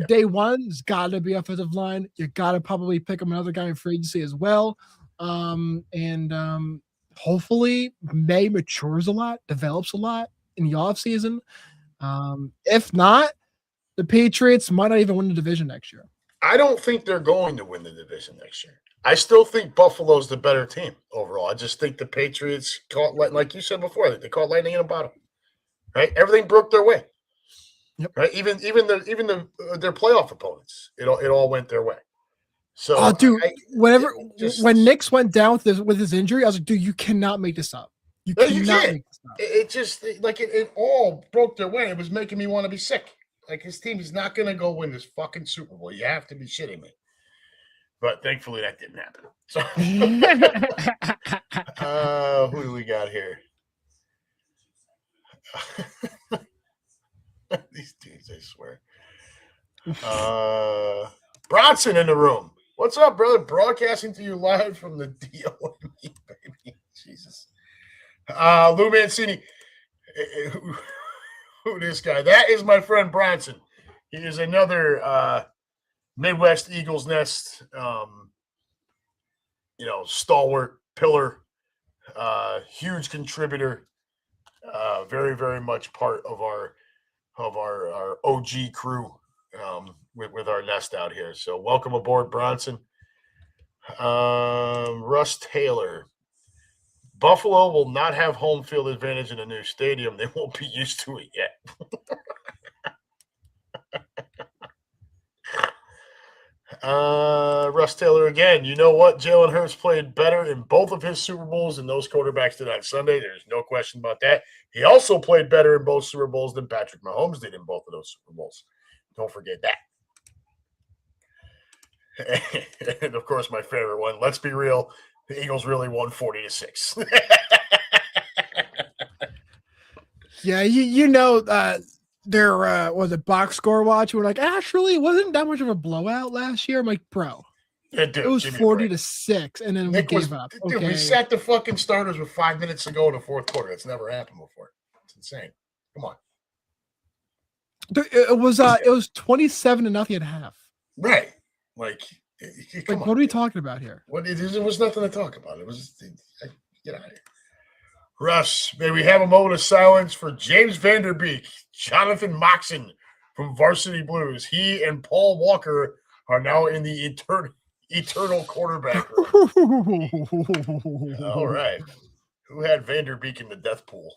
S2: Day 1's got to be offensive line. You got to probably pick up another guy in free agency as well. Hopefully May matures a lot, develops a lot in the offseason. If not, the Patriots might not even win the division next year.
S1: I don't think they're going to win the division next year. I still think Buffalo's the better team overall. I just think the Patriots caught, like you said before, they caught lightning in a bottle. Right? Everything broke their way.
S2: Yep.
S1: Right? Even their playoff opponents, it all went their way. So,
S2: when Knicks went down with his injury, I was like, dude, you cannot make this up. You cannot make this up.
S1: It all broke their way. It was making me want to be sick. Like, his team is not going to go win this fucking Super Bowl. You have to be shitting me. But thankfully that didn't happen. So, who do we got here? These dudes, I swear. Bronson in the room. What's up, brother? Broadcasting to you live from the DOME, baby. Jesus. Lou Mancini. Who this guy? That is my friend Bronson. He is another Midwest Eagles Nest, stalwart pillar, huge contributor, very, very much part of our OG crew with our nest out here. So welcome aboard, Bronson. Russ Taylor. Buffalo will not have home field advantage in a new stadium. They won't be used to it yet. Russ Taylor again. You know what? Jalen Hurts played better in both of his Super Bowls than those quarterbacks did on Sunday. There's no question about that. He also played better in both Super Bowls than Patrick Mahomes did in both of those Super Bowls. Don't forget that. And of course, my favorite one. Let's be real. The Eagles really won 40-6.
S2: Yeah, there was a box score watch. We're like, actually, it wasn't that much of a blowout last year. I'm like, bro, it was 40-6, and then we gave up.
S1: Dude, we sat the fucking starters with 5 minutes to go in the fourth quarter. That's never happened before. It's insane. Come on.
S2: It was 27-0 at half.
S1: Right.
S2: What are we talking about here?
S1: It was nothing to talk about. It was get out of here. Russ, may we have a moment of silence for James Vanderbeek, Jonathan Moxon from Varsity Blues. He and Paul Walker are now in the eternal quarterback room. All right. Who had Vanderbeek in the death pool?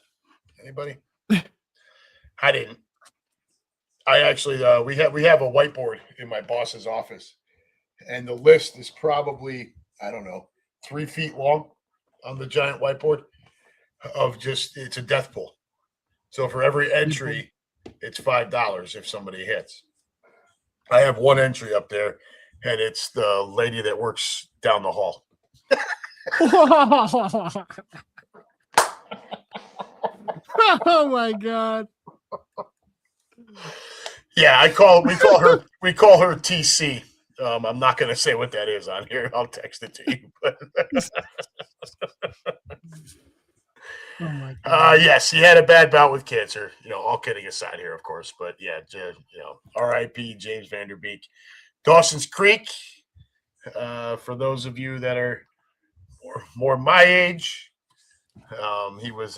S1: Anybody? I didn't. I actually we have a whiteboard in my boss's office, and the list is probably, I don't know, 3 feet long on the giant whiteboard of just it's a death pool. So for every entry, it's $5 if somebody hits. I have one entry up there, and it's the lady that works down the hall.
S2: Oh my God.
S1: Yeah, we call her TC. I'm not going to say what that is on here. I'll text it to you.
S2: Oh my God.
S1: Yes, he had a bad bout with cancer. All kidding aside here, of course. But yeah, R.I.P. James Vanderbeek. Dawson's Creek. For those of you that are more my age, he was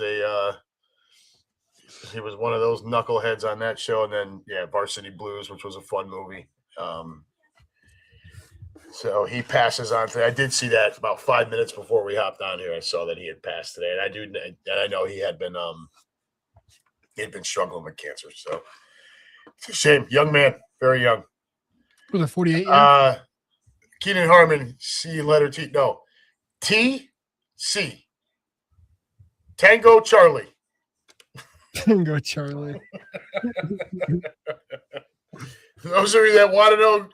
S1: one of those knuckleheads on that show, and then Varsity Blues, which was a fun movie. So he passes on today. I did see that about 5 minutes before we hopped on here. I saw that he had passed today, and I know he had been struggling with cancer. So it's a shame. Young man, very young.
S2: Was it 48?
S1: Keenan Harmon, C letter T. No, T C. Tango Charlie.
S2: Tango Charlie.
S1: For those of you that want to know,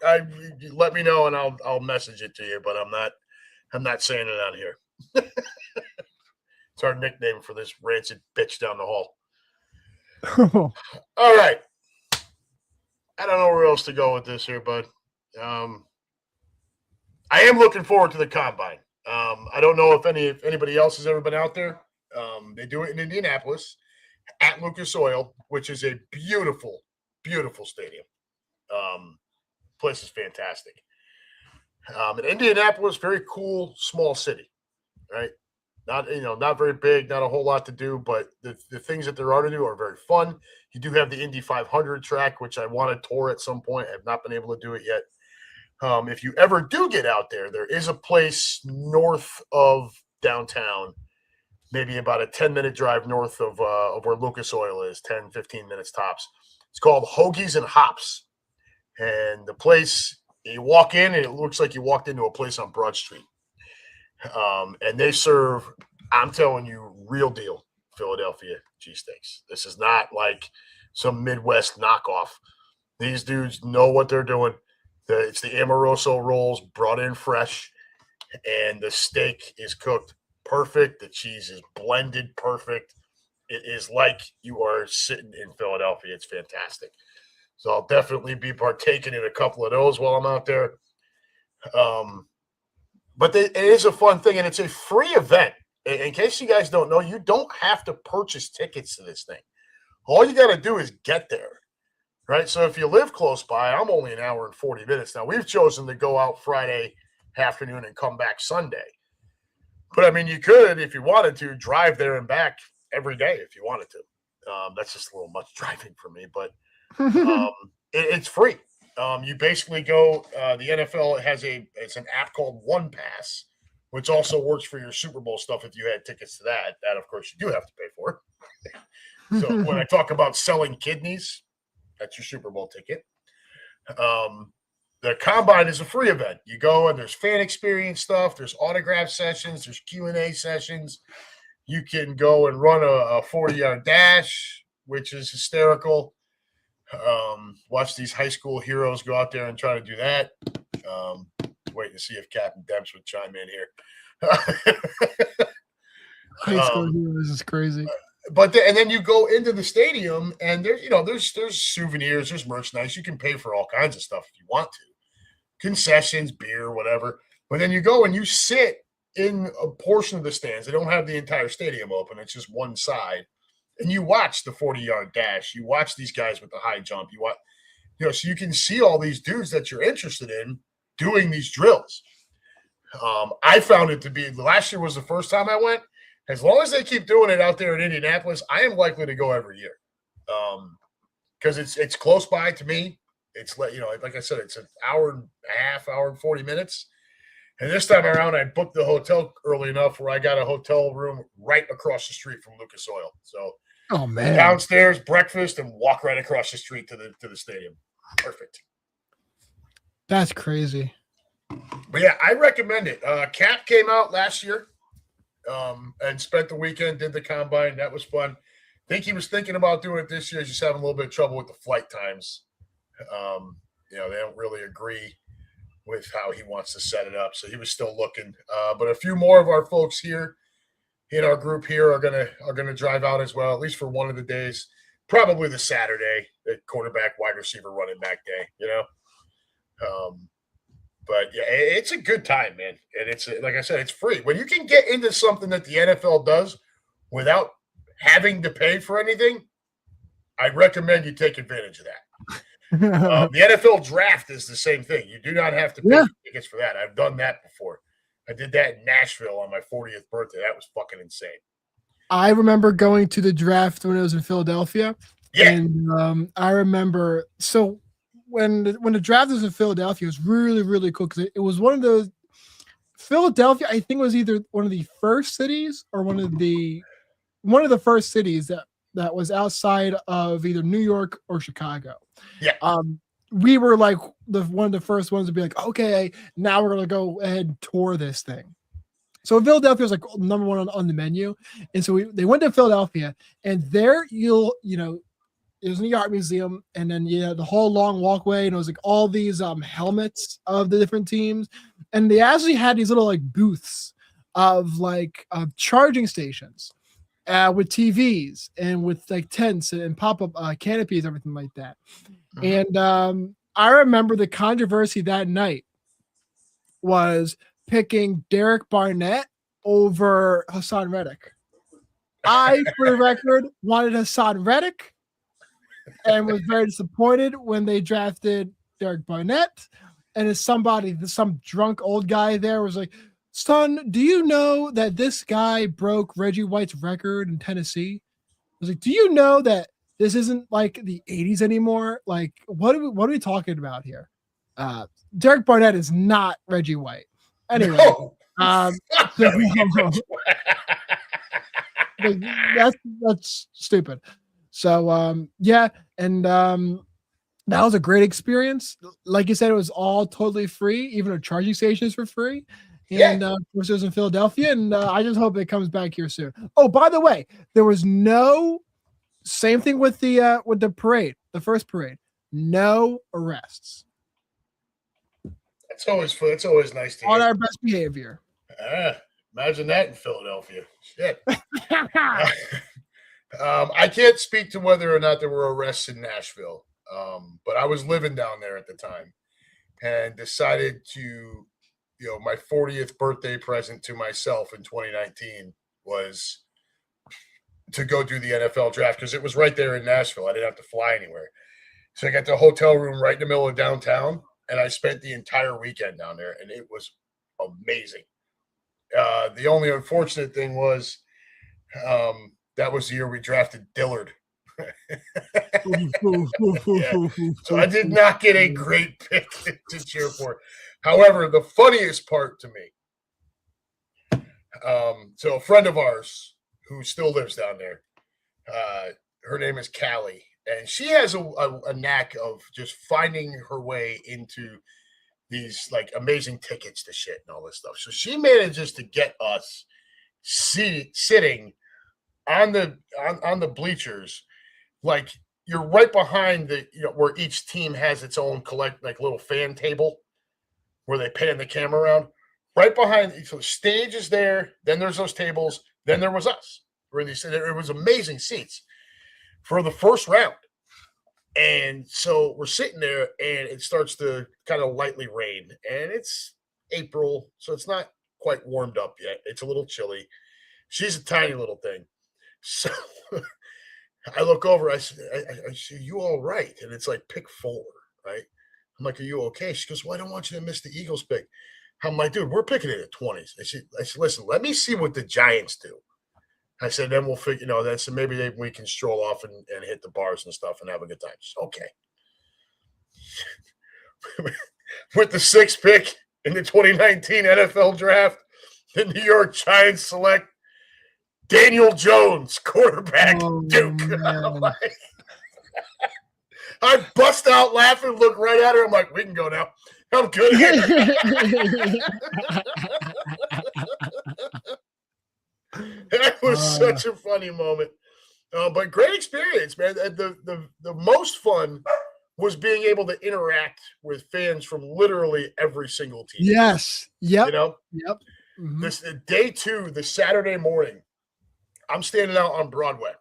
S1: let me know and I'll message it to you. But I'm not saying it on here. It's our nickname for this rancid bitch down the hall. All right. I don't know where else to go with this here, but I am looking forward to the combine. I don't know if anybody else has ever been out there. They do it in Indianapolis at Lucas Oil, which is a beautiful, beautiful stadium. Place is fantastic. And Indianapolis, very cool, small city, right? Not very big, not a whole lot to do, but the things that there are to do are very fun. You do have the Indy 500 track, which I want to tour at some point. I have not been able to do it yet. If you ever do get out there, there is a place north of downtown, maybe about a 10-minute drive north of where Lucas Oil is, 10, 15 minutes tops. It's called Hoagies and Hops. And the place, you walk in, and it looks like you walked into a place on Broad Street. And they serve, I'm telling you, real deal Philadelphia cheesesteaks. This is not like some Midwest knockoff. These dudes know what they're doing. It's the Amoroso rolls brought in fresh, and the steak is cooked perfect. The cheese is blended perfect. It is like you are sitting in Philadelphia. It's fantastic. So I'll definitely be partaking in a couple of those while I'm out there. But it is a fun thing, and it's a free event. In case you guys don't know, you don't have to purchase tickets to this thing. All you got to do is get there, right? So if you live close by, I'm only an hour and 40 minutes. Now, we've chosen to go out Friday afternoon and come back Sunday. But, I mean, you could, if you wanted to, drive there and back every day if you wanted to. That's just a little much driving for me, but it's free. You basically go. The NFL it's an app called One Pass, which also works for your Super Bowl stuff. If you had tickets to that, of course you do have to pay for. So when I talk about selling kidneys, that's your Super Bowl ticket. The combine is a free event. You go and there's fan experience stuff. There's autograph sessions. There's Q&A sessions. You can go and run a 40-yard dash, which is hysterical. Watch these high school heroes go out there and try to do that. Waiting to see if Captain Demps would chime in here.
S2: High school heroes is crazy.
S1: But then you go into the stadium, and there's souvenirs, there's merchandise. You can pay for all kinds of stuff if you want to, concessions, beer, whatever. But then you go and you sit in a portion of the stands. They don't have the entire stadium open; it's just one side. And you watch the 40-yard dash. You watch these guys with the high jump. You watch, so you can see all these dudes that you're interested in doing these drills. I found it to be, last year was the first time I went. As long as they keep doing it out there in Indianapolis, I am likely to go every year. Because it's close by to me. It's like I said, it's an hour and a half, hour and 40 minutes. And this time around, I booked the hotel early enough where I got a hotel room right across the street from Lucas Oil. So,
S2: oh man,
S1: downstairs, breakfast, and walk right across the street to the stadium. Perfect.
S2: That's crazy.
S1: But yeah, I recommend it. Cap came out last year and spent the weekend, did the combine. That was fun. I think he was thinking about doing it this year. He's just having a little bit of trouble with the flight times. They don't really agree with how he wants to set it up. So he was still looking. But a few more of our folks here in our group here are gonna drive out as well, at least for one of the days. Probably the Saturday, the quarterback, wide receiver, running back day. But yeah, it's a good time, man. And it's like I said, it's free. When you can get into something that the NFL does without having to pay for anything, I recommend you take advantage of that. The NFL draft is the same thing. You do not have to pay tickets for that. I've done that before. I did that in Nashville on my 40th birthday. That was fucking insane.
S2: I remember going to the draft when it was in Philadelphia.
S1: Yeah.
S2: And I remember, so when the draft was in Philadelphia, it was really, really cool because it was one of those, Philadelphia, I think, was either one of the first cities or one of the first cities that was outside of either New York or Chicago.
S1: Yeah.
S2: We were like one of the first ones to be like, okay, now we're gonna go ahead and tour this thing. So Philadelphia was like number one on the menu, and so they went to Philadelphia, and there it was in the art museum, and then the whole long walkway, and it was like all these helmets of the different teams, and they actually had these little like booths of like charging stations with TVs and with like tents and pop-up canopies, everything like that. Mm-hmm. And I remember the controversy that night was picking Derek Barnett over Hassan Reddick. I, for the record, wanted Hassan Reddick and was very disappointed when they drafted Derek Barnett. And as some drunk old guy there was like, son, do you know that this guy broke Reggie White's record in Tennessee? I was like, do you know that this isn't like the 80s anymore? Like, what are we talking about here? Derek Barnett is not Reggie White. Anyway, that's stupid. So yeah, and that was a great experience. Like you said, it was all totally free. Even our charging stations were free. And of course, it was in Philadelphia, and I just hope it comes back here soon. Oh, by the way, there was no same thing with the parade, the first parade. No arrests.
S1: That's always fun. It's always nice to
S2: on our best behavior.
S1: Imagine that in Philadelphia. Shit. I can't speak to whether or not there were arrests in Nashville, but I was living down there at the time and decided to, my 40th birthday present to myself in 2019 was to go do the NFL draft because it was right there in Nashville. I didn't have to fly anywhere. So I got the hotel room right in the middle of downtown, and I spent the entire weekend down there, and it was amazing. The only unfortunate thing was that was the year we drafted Dillard. So I did not get a great pick to cheer for. However, the funniest part to me, so a friend of ours who still lives down there, her name is Callie, and she has a knack of just finding her way into these like amazing tickets to shit and all this stuff. So she manages to get us sitting on the bleachers, like you're right behind the where each team has its own little fan table where they pan the camera around. Right behind, so the stage is there. Then there's those tables. Then there was us. It was amazing seats for the first round. And so we're sitting there, and it starts to kind of lightly rain. And it's April, so it's not quite warmed up yet. It's a little chilly. She's a tiny little thing. So I look over. I say, you all right? And it's like pick 4, right? I'm like, are you okay? She goes, well, I don't want you to miss the Eagles pick. I'm like, dude, we're picking it at 20s. I said, listen, let me see what the Giants do. I said, then we'll figure, so maybe we can stroll off and hit the bars and stuff and have a good time. Said, okay. With the 6th pick in the 2019 NFL draft, the New York Giants select Daniel Jones, quarterback, Duke. I bust out laughing, look right at her. I'm like, we can go now. I'm good. That was such a funny moment. But great experience, man. The most fun was being able to interact with fans from literally every single team.
S2: Yes. Yep.
S1: You know?
S2: Yep. Mm-hmm.
S1: This day 2, the Saturday morning, I'm standing out on Broadway,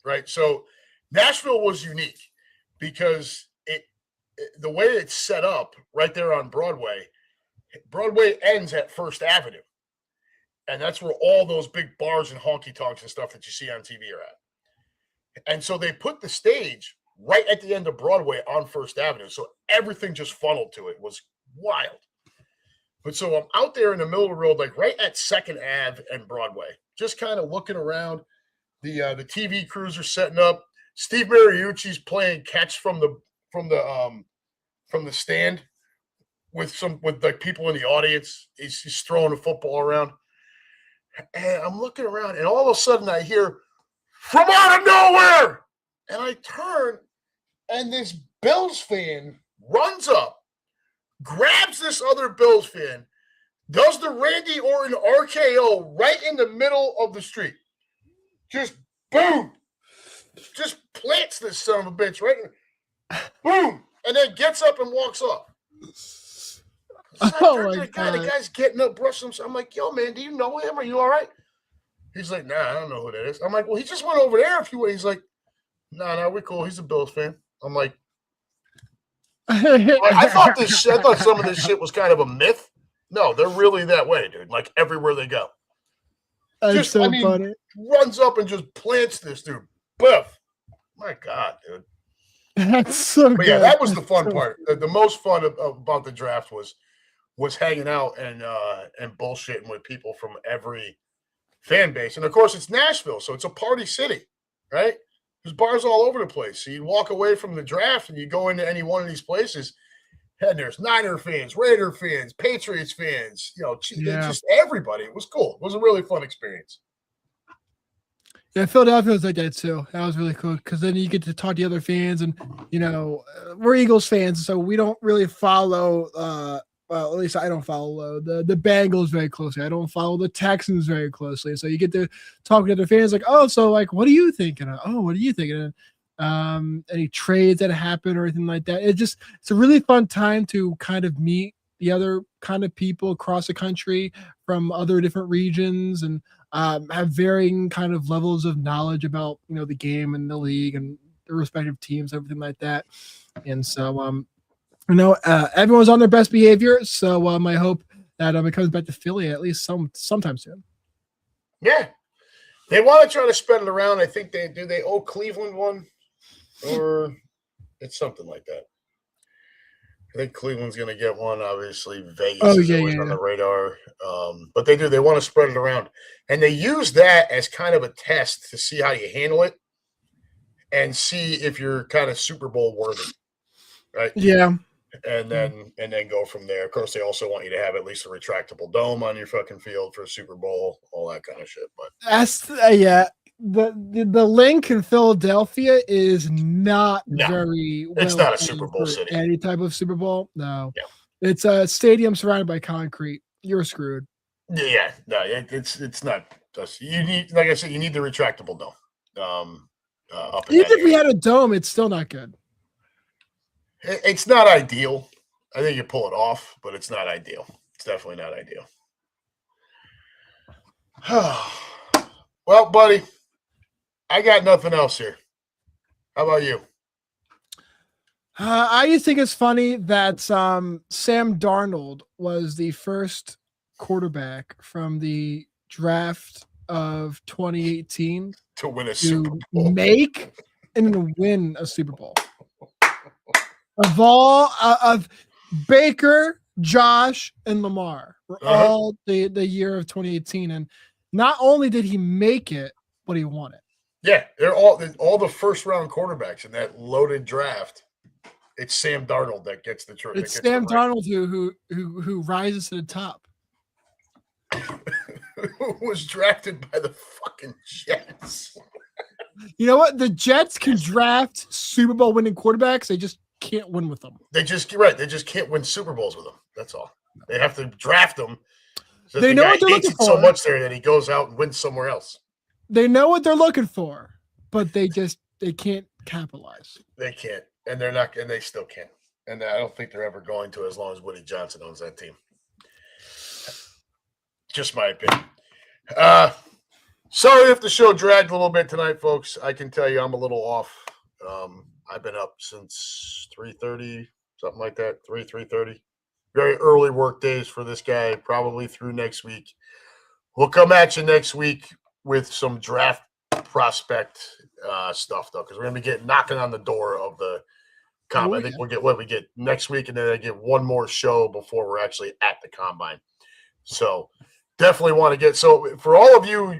S1: right? So Nashville was unique because the way it's set up right there on Broadway ends at First Avenue. And that's where all those big bars and honky-tonks and stuff that you see on TV are at. And so they put the stage right at the end of Broadway on First Avenue. So everything just funneled to it. It was wild. But so I'm out there in the middle of the road, like right at 2nd Ave and Broadway, just kind of looking around. The TV crews are setting up. Steve Mariucci's playing catch from the stand with like people in the audience. He's throwing a football around. And I'm looking around, and all of a sudden I hear, "From out of nowhere!" And I turn, and this Bills fan runs up, grabs this other Bills fan, does the Randy Orton RKO right in the middle of the street. Just boom. Just plants this son of a bitch right in, boom, and then gets up and walks off. So the guy's getting up, brushing himself. I'm like, "Yo, man, do you know him? Are you all right?" He's like, "Nah, I don't know who that is." I'm like, "Well, he just went over there a few ways." He's like, "Nah, we're cool. He's a Bills fan." I'm like, I thought some of this shit was kind of a myth. No, they're really that way, dude. Like everywhere they go.
S2: That's so funny.
S1: Runs up and just plants this dude. Biff. My God, dude.
S2: That's so good.
S1: Yeah, that was the fun part. The most fun about the draft was hanging out and bullshitting with people from every fan base. And of course, it's Nashville, so it's a party city, right? There's bars all over the place. So you walk away from the draft and you go into any one of these places, and there's Niner fans, Raider fans, Patriots fans, just everybody. It was cool. It was a really fun experience.
S2: Yeah, Philadelphia was like that too. That was really cool because then you get to talk to other fans, and we're Eagles fans, so we don't really follow. Well, at least I don't follow the Bengals very closely. I don't follow the Texans very closely. So you get to talk to other fans, like, "Oh, so like, what are you thinking? Oh, what are you thinking?" Any trades that happen or anything like that. It's a really fun time to kind of meet the other kind of people across the country from other different regions and have varying kind of levels of knowledge about, the game and the league and the respective teams, everything like that. And so, everyone's on their best behavior. So I hope that it comes back to Philly at least sometime soon.
S1: Yeah. They want to try to spread it around. I think they owe Cleveland one, or it's something like that. I think Cleveland's going to get one. Obviously, Vegas is always on the radar. But they want to spread it around. And they use that as kind of a test to see how you handle it and see if you're kind of Super Bowl worthy, right?
S2: Yeah.
S1: And then go from there. Of course, they also want you to have at least a retractable dome on your fucking field for a Super Bowl, all that kind of shit. But
S2: that's the link in Philadelphia is not very.
S1: It's not a Super Bowl city.
S2: Any type of Super Bowl, no.
S1: Yeah.
S2: It's a stadium surrounded by concrete. You're screwed.
S1: Yeah, no, it's not. You need, like I said, you need the retractable dome.
S2: Even if we had a dome, it's still not good.
S1: It's not ideal. I think you pull it off, but it's not ideal. It's definitely not ideal. Well, buddy, I got nothing else here. How about you?
S2: I just think it's funny that Sam Darnold was the first quarterback from the draft of 2018
S1: to win a Super Bowl,
S2: make and win a Super Bowl. Of Baker, Josh, and Lamar were all the year of 2018, and not only did he make it, but he won it.
S1: Yeah, they're all the first round quarterbacks in that loaded draft. It's Sam Darnold that gets the trophy.
S2: It's Sam Darnold who rises to the top.
S1: Who was drafted by the fucking Jets.
S2: You know what? The Jets can draft Super Bowl winning quarterbacks. They just can't win with them.
S1: They just can't win Super Bowls with them. That's all. They have to draft them. So
S2: They
S1: the
S2: know
S1: guy
S2: what they're
S1: hates
S2: looking
S1: it so
S2: for.
S1: much there that he goes out and wins somewhere else.
S2: They know what they're looking for, but they can't capitalize.
S1: They can't, and they're not, and they still can't. And I don't think they're ever going to, as long as Woody Johnson owns that team. Just my opinion. Sorry if the show dragged a little bit tonight, folks. I can tell you I'm a little off. I've been up since 3:30, something like that, 3:30. Very early work days for this guy, probably through next week. We'll come at you next week with some draft prospect stuff, though, because we're going to be knocking on the door of the combine. I think we'll get what we get next week, and then I get one more show before we're actually at the combine. So definitely want to get – so for all of you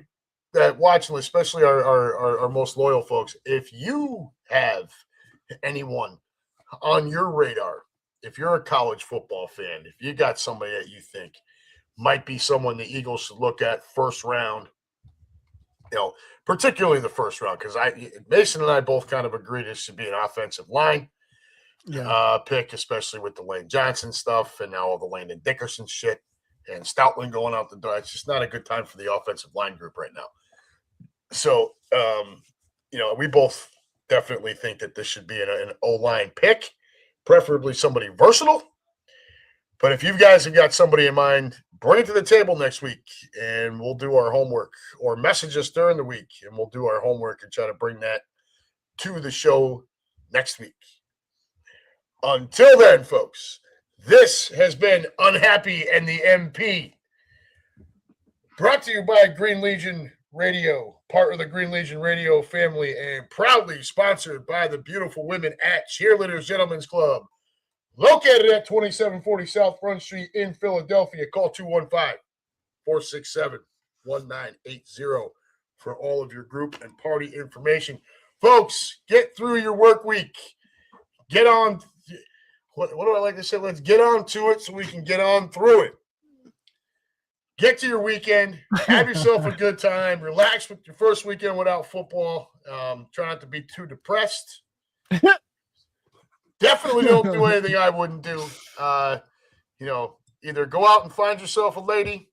S1: that watching, especially our most loyal folks, if you have anyone on your radar, if you're a college football fan, if you got somebody that you think might be someone the Eagles should look at first round, particularly the first round, because Mason and I both kind of agree this should be an offensive line pick, especially with the Lane Johnson stuff and now all the Landon Dickerson shit and Stoutland going out the door. It's just not a good time for the offensive line group right now. So, we both definitely think that this should be an O-line pick, preferably somebody versatile. But if you guys have got somebody in mind, bring it to the table next week, and we'll do our homework, or message us during the week, and we'll do our homework and try to bring that to the show next week. Until then, folks, this has been UnHappy and the MP, brought to you by Green Legion Radio, part of the Green Legion Radio family, and proudly sponsored by the beautiful women at Cheerleaders Gentlemen's Club, located at 2740 South Front Street in Philadelphia. Call 215-467-1980 for all of your group and party information. Folks, get through your work week. Get on. What do I like to say? Let's get on to it so we can get on through it. Get to your weekend. Have yourself a good time. Relax with your first weekend without football. Try not to be too depressed. Definitely don't do anything I wouldn't do. Either go out and find yourself a lady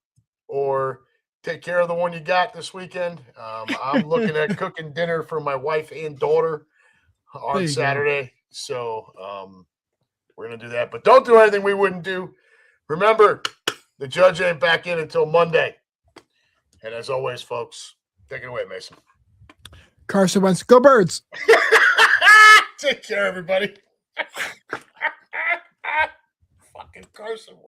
S1: or take care of the one you got this weekend. I'm looking at cooking dinner for my wife and daughter on Saturday. So we're going to do that. But don't do anything we wouldn't do. Remember, the judge ain't back in until Monday. And as always, folks, take it away, Mason.
S2: Carson Wentz, go Birds.
S1: Take care, everybody. Fucking Carson.